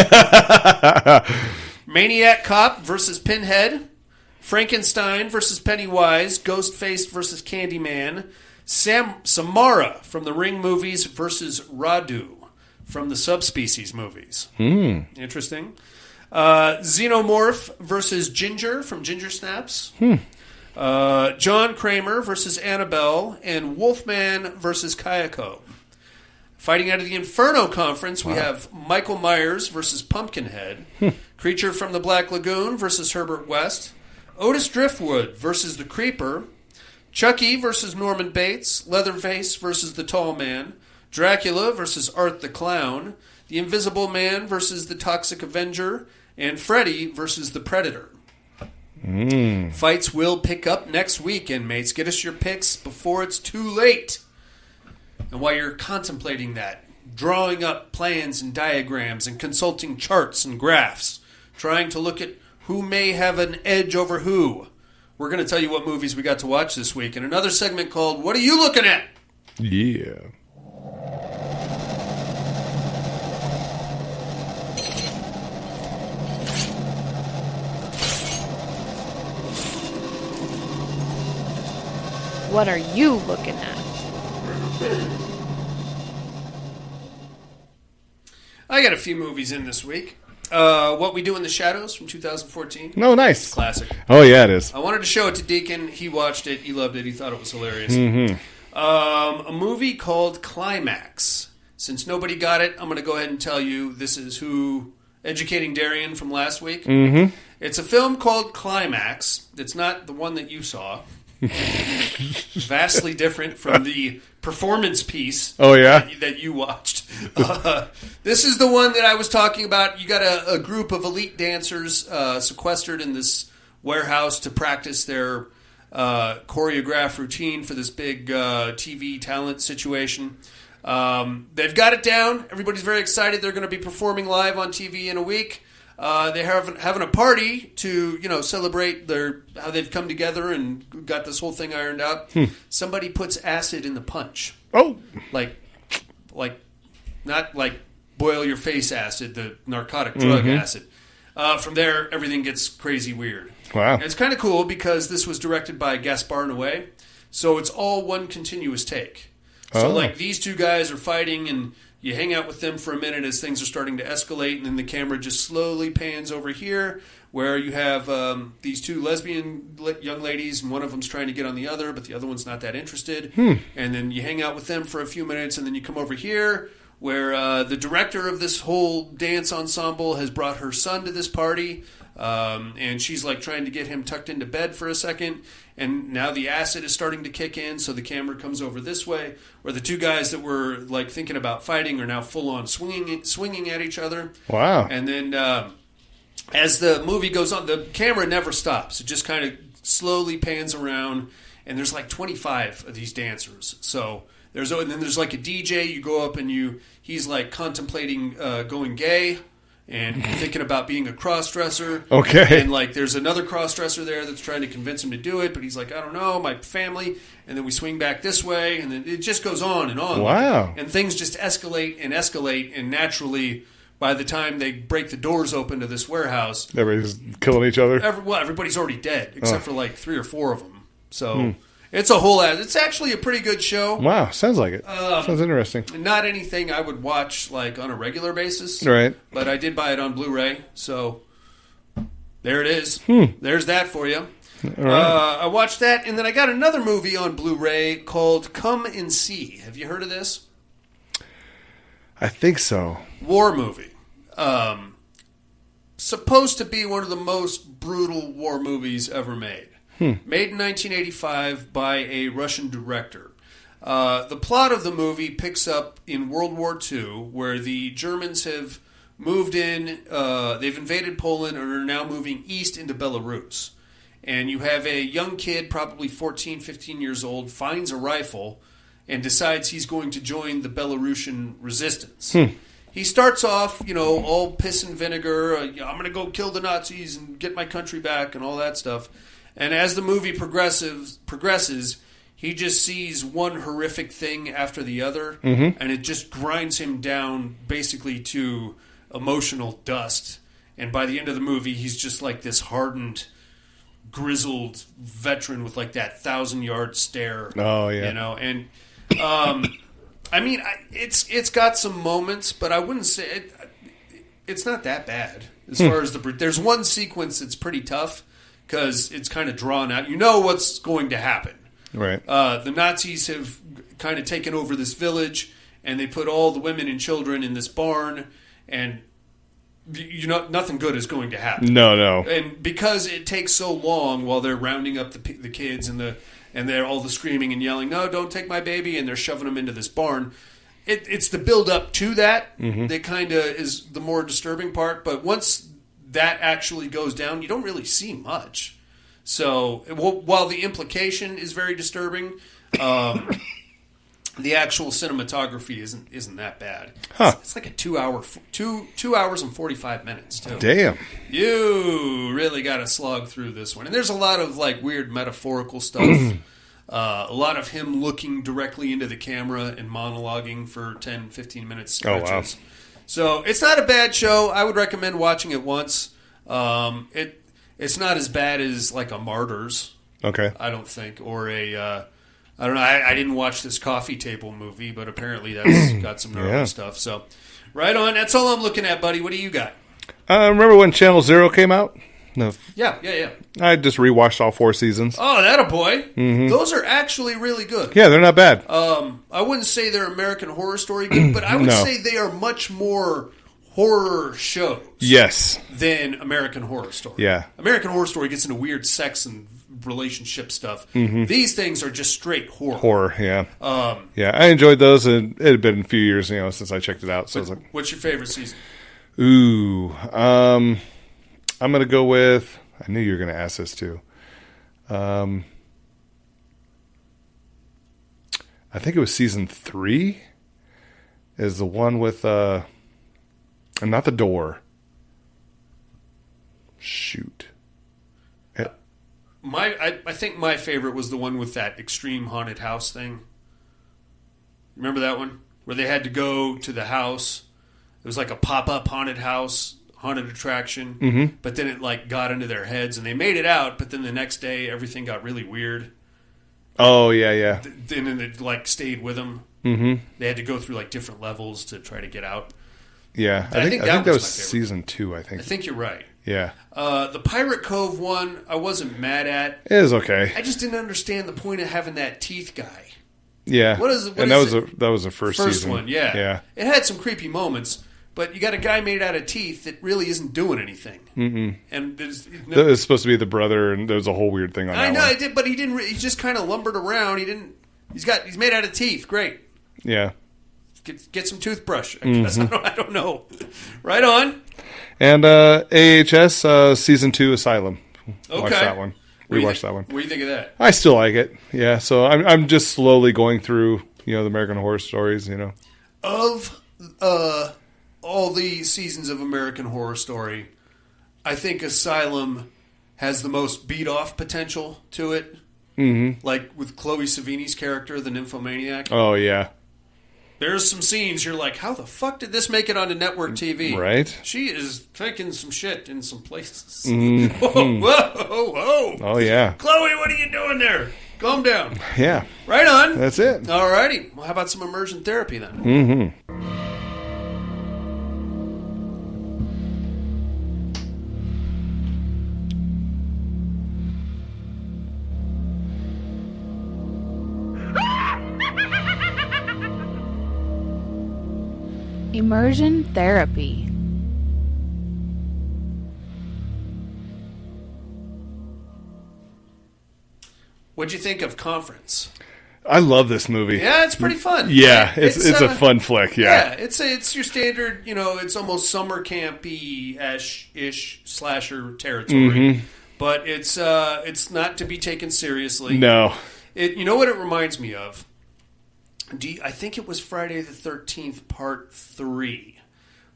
Maniac Cop versus Pinhead. Frankenstein versus Pennywise. Ghostface versus Candyman. Samara from the Ring movies versus Radu from the Subspecies movies. Interesting. Xenomorph versus Ginger from Ginger Snaps. John Kramer versus Annabelle. And Wolfman versus Kayako. Fighting out of the Inferno Conference, we have Michael Myers versus Pumpkinhead. Creature from the Black Lagoon versus Herbert West. Otis Driftwood versus the Creeper. Chucky versus Norman Bates. Leatherface versus the Tall Man. Dracula versus Art the Clown. The Invisible Man versus the Toxic Avenger. And Freddy versus the Predator. Fights will pick up next week, inmates. Get us your picks before it's too late. And while you're contemplating that, drawing up plans and diagrams and consulting charts and graphs, trying to look at who may have an edge over who, we're going to tell you what movies we got to watch this week in another segment called What Are You Looking At? Yeah. What are you looking at? I got a few movies in this week. What We Do in the Shadows from 2014. No, nice. Classic. Oh, yeah, it is. I wanted to show it to Deacon. He watched it. He loved it. He thought it was hilarious. Mm-hmm. A movie called Climax. Since nobody got it, I'm going to go ahead and tell you this is who... Educating Darian from last week. Mm-hmm. It's a film called Climax. It's not the one that you saw. Vastly different from the performance piece that you watched. This is the one that I was talking about. You got a group of elite dancers sequestered in this warehouse to practice their choreographed routine for this big TV talent situation. They've got it down. Everybody's very excited. They're going to be performing live on TV in a week. They're having a party to, celebrate how they've come together and got this whole thing ironed out. Somebody puts acid in the punch. Oh, like not like boil your face acid, the narcotic drug acid. From there, everything gets crazy weird. Wow, and it's kind of cool because this was directed by Gaspar Noé, so it's all one continuous take. So, like, these two guys are fighting, and you hang out with them for a minute as things are starting to escalate, and then the camera just slowly pans over here, where you have these two lesbian young ladies, and one of them's trying to get on the other, but the other one's not that interested. And then you hang out with them for a few minutes, and then you come over here, where the director of this whole dance ensemble has brought her son to this party, and she's, like, trying to get him tucked into bed for a second. And now the acid is starting to kick in, so the camera comes over this way, where the two guys that were like thinking about fighting are now full on swinging at each other. Wow! And then as the movie goes on, the camera never stops; it just kind of slowly pans around, and there's like 25 of these dancers. So and then there's like a DJ. You go up and he's like contemplating going gay. And thinking about being a cross-dresser. Okay. And, like, there's another cross-dresser there that's trying to convince him to do it, but he's like, I don't know, my family. And then we swing back this way, and then it just goes on and on. Wow. And things just escalate, and naturally, by the time they break the doors open to this warehouse... Everybody's killing each other? Everybody's already dead, except for, like, 3 or 4 of them. So... It's a whole ad. It's actually a pretty good show. Wow, sounds like it. Sounds interesting. Not anything I would watch like on a regular basis. Right. But I did buy it on Blu-ray, so there it is. There's that for you. Right. I watched that, and then I got another movie on Blu-ray called Come and See. Have you heard of this? I think so. War movie. Supposed to be one of the most brutal war movies ever made. Made in 1985 by a Russian director. The plot of the movie picks up in World War II, where the Germans have moved in, they've invaded Poland and are now moving east into Belarus. And you have a young kid, probably 14, 15 years old, finds a rifle and decides he's going to join the Belarusian resistance. He starts off, all piss and vinegar, I'm going to go kill the Nazis and get my country back and all that stuff. And as the movie progresses, he just sees one horrific thing after the other, and it just grinds him down basically to emotional dust. And by the end of the movie, he's just like this hardened, grizzled veteran with like that 1,000-yard stare. Oh yeah, And I mean, it's got some moments, but I wouldn't say it's not that bad as far as there's one sequence that's pretty tough. Because it's kind of drawn out. You know what's going to happen. Right. The Nazis have kind of taken over this village, and they put all the women and children in this barn, and nothing good is going to happen. No. And because it takes so long while they're rounding up the kids and they're all the screaming and yelling, no, don't take my baby, and they're shoving them into this barn. It's the build up to that that kind of is the more disturbing part. But once that actually goes down, you don't really see much. So while the implication is very disturbing, the actual cinematography isn't that bad. Huh. It's like a 2 hours and 45 minutes too. Damn. You really got to slog through this one. And there's a lot of like weird metaphorical stuff. A lot of him looking directly into the camera and monologuing for 10, 15 minutes stretches. Oh, wow. So it's not a bad show. I would recommend watching it once. It's not as bad as like a Martyrs. Okay. I don't think. Or a... I don't know. I didn't watch this coffee table movie, but apparently that's got some gnarly stuff. So, right on. That's all I'm looking at, buddy. What do you got? Remember when Channel Zero came out? No. Yeah. I just rewatched all 4 seasons. Oh, that a boy. Mm-hmm. Those are actually really good. Yeah, they're not bad. I wouldn't say they're American Horror Story good, but I would say they are much more horror shows. Yes. Than American Horror Story. Yeah. American Horror Story gets into weird sex and relationship stuff. Mm-hmm. These things are just straight horror. Horror, yeah. Yeah, I enjoyed those, and it had been a few years, since I checked it out. So I was like, what's your favorite season? Ooh, I'm gonna go with. I knew you were gonna ask this too. I think it was season 3. Is the one with not the door. Shoot. I think my favorite was the one with that extreme haunted house thing. Remember that one? Where they had to go to the house. It was like a pop-up haunted house, haunted attraction. Mm-hmm. But then it got into their heads and they made it out, but then the next day everything got really weird. Oh, yeah. Then it stayed with them. Mm-hmm. They had to go through different levels to try to get out. Yeah. I think that was season 2, I think. I think you're right. Yeah. The Pirate Cove one, I wasn't mad at. It was okay. I just didn't understand the point of having that teeth guy. Yeah. What is that was the first season. One, yeah. Yeah. It had some creepy moments, but you got a guy made out of teeth that really isn't doing anything. Mm-mm. And it's supposed to be the brother, and there was a whole weird thing on that I know, one. it did, but he didn't. He just kind of lumbered around. He's made out of teeth. Great. Yeah. Get some toothbrush. I guess. I don't know. Right on. And AHS season 2 Asylum. Okay. Watch that one. Rewatch that one. What do you think of that? I still like it. Yeah. So I'm just slowly going through the American Horror Stories. Of all the seasons of American Horror Story, I think Asylum has the most beat off potential to it. Mm-hmm. Like with Chloe Savini's character, the nymphomaniac. Oh yeah. There's some scenes you're like, how the fuck did this make it onto network TV? Right. She is taking some shit in some places. Mm-hmm. Whoa. Oh, yeah. Chloe, what are you doing there? Calm down. Yeah. Right on. That's it. All righty. Well, how about some immersion therapy then? Mm-hmm. Immersion therapy. What'd you think of Conference? I love this movie. Yeah, it's pretty fun. Yeah, it's a fun flick. Yeah, it's your standard. It's almost summer campy ish slasher territory, mm-hmm. but it's not to be taken seriously. No, you know what it reminds me of? I think it was Friday the 13th Part 3,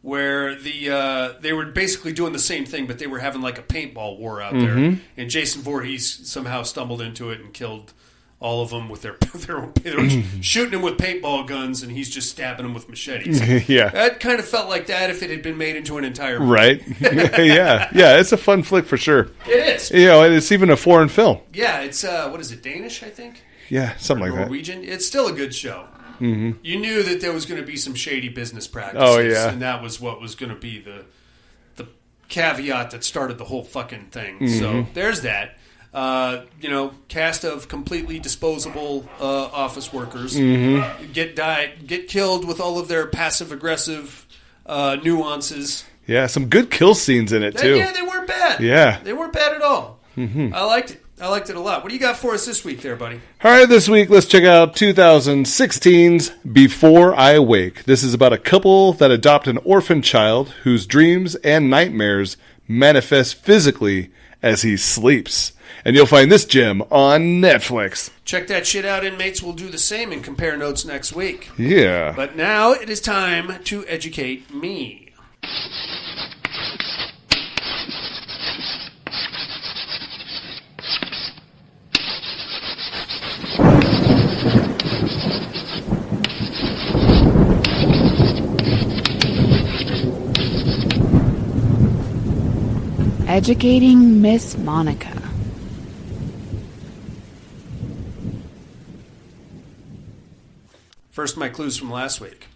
where they were basically doing the same thing, but they were having like a paintball war out there, mm-hmm. and Jason Voorhees somehow stumbled into it and killed all of them with they were shooting him with paintball guns, and he's just stabbing them with machetes. Yeah, that kind of felt like that if it had been made into an entire movie. Right. yeah, it's a fun flick for sure. It is. And it's even a foreign film. Yeah, it's what is it, Danish? I think. Yeah, something like that. Norwegian. It's still a good show. Mm-hmm. You knew that there was going to be some shady business practices. Oh, yeah. And that was what was going to be the caveat that started the whole fucking thing. Mm-hmm. So there's that. Cast of completely disposable office workers mm-hmm. get killed with all of their passive aggressive nuances. Yeah, some good kill scenes in it too. Yeah, they weren't bad. Yeah, they weren't bad at all. Mm-hmm. I liked it. I liked it a lot. What do you got for us this week there, buddy? All right, this week, let's check out 2016's Before I Wake. This is about a couple that adopt an orphan child whose dreams and nightmares manifest physically as he sleeps. And you'll find this gem on Netflix. Check that shit out, inmates. We'll do the same and compare notes next week. Yeah. But now it is time to educate me. Educating Miss Monica. First, my clues from last week.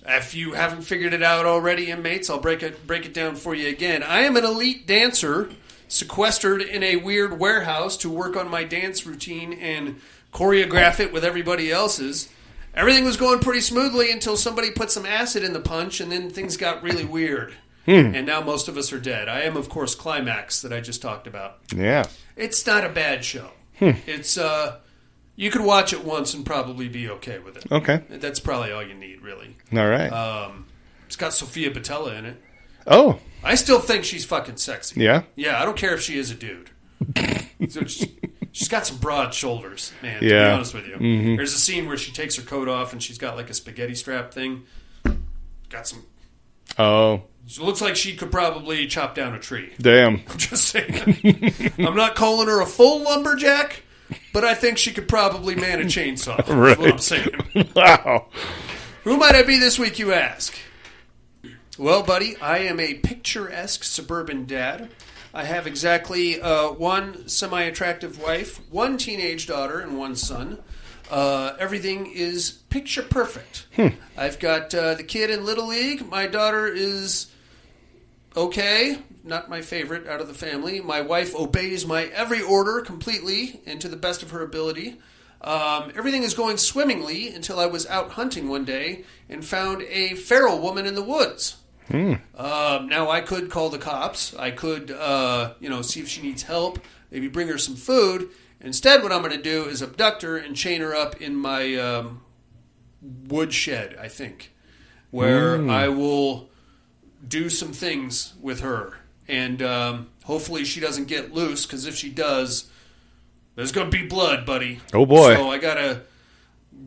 If you haven't figured it out already, inmates, I'll break it down for you again. I am an elite dancer sequestered in a weird warehouse to work on my dance routine and choreograph it with everybody else's. Everything was going pretty smoothly until somebody put some acid in the punch, and then things got really weird. And now most of us are dead. I am, of course, Climax that I just talked about. Yeah. It's not a bad show. It's you could watch it once and probably be okay with it. Okay. That's probably all you need, really. All right. It's got Sophia Boutella in it. Oh. I still think she's fucking sexy. Yeah? Yeah, I don't care if she is a dude. So she's got some broad shoulders, man, to be Yeah. honest with you. Mm-hmm. There's a scene where she takes her coat off and she's got like a spaghetti strap thing. Got some... Oh. It looks like she could probably chop down a tree. Damn. I'm just saying. I'm not calling her a full lumberjack, but I think she could probably man a chainsaw. Right. That's what I'm saying. Wow. Who might I be this week, you ask? Well, buddy, I am a picturesque suburban dad. I have exactly one semi-attractive wife, one teenage daughter, and one son. Everything is picture perfect. I've got the kid in Little League. My daughter is okay, not my favorite out of the family. My wife obeys my every order completely and to the best of her ability. Everything is going swimmingly until I was out hunting one day and found a feral woman in the woods. Now, I could call the cops. I could, see if she needs help, maybe bring her some food. Instead, what I'm going to do is abduct her and chain her up in my wood shed, I think, where I will do some things with her. And hopefully she doesn't get loose, because if she does, there's going to be blood, buddy. Oh, boy. So I got to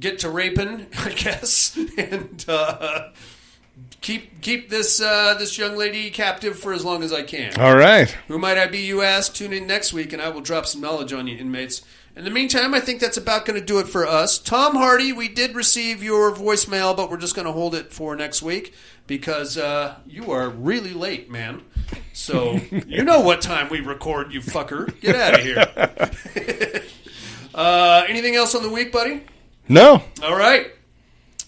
get to raping, I guess, and keep this young lady captive for as long as I can. All right. Who might I be, you ask? Tune in next week, and I will drop some knowledge on you, inmates. In the meantime, I think that's about going to do it for us. Tom Hardy, we did receive your voicemail, but we're just going to hold it for next week because you are really late, man. So you know what time we record, you fucker. Get out of here. Anything else on the week, buddy? No. All right.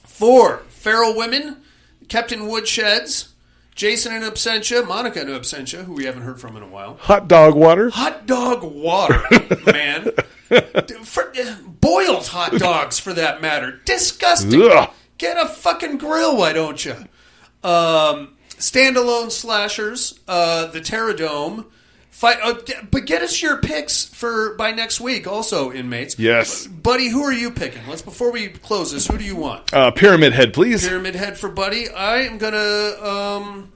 4 feral women kept in woodsheds. Jason in absentia, Monica in absentia, who we haven't heard from in a while. Hot dog water. Hot dog water, man. Boiled hot dogs, for that matter. Disgusting. Ugh. Get a fucking grill, why don't you? Standalone slashers, the Terradome. But get us your picks by next week, also, inmates. Yes. Buddy, who are you picking? Before we close this, who do you want? Pyramid Head, please. Pyramid Head for Buddy. I am gonna.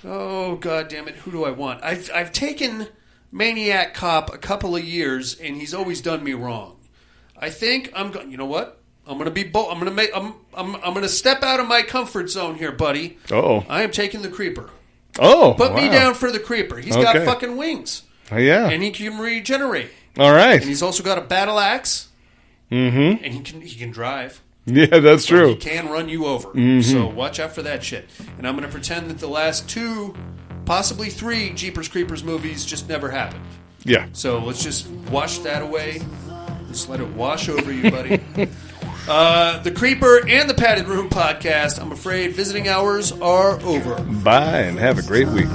Oh God damn it! Who do I want? I've taken Maniac Cop a couple of years, and he's always done me wrong. I think I'm going. You know what? I'm gonna be bold. I'm gonna step out of my comfort zone here, buddy. Uh-oh. I am taking the Creeper. Oh, Put me wow. down for the Creeper. He's got fucking wings. Oh, yeah. And he can regenerate. All right. And he's also got a battle axe. Mm-hmm. And he can drive. Yeah, that's true. He can run you over. Mm-hmm. So watch out for that shit. And I'm going to pretend that the last 2, possibly 3 Jeepers Creepers movies just never happened. Yeah. So let's just wash that away. Just let it wash over you, buddy. The Creeper and the Padded Room podcast. I'm afraid visiting hours are over. Bye, and have a great week.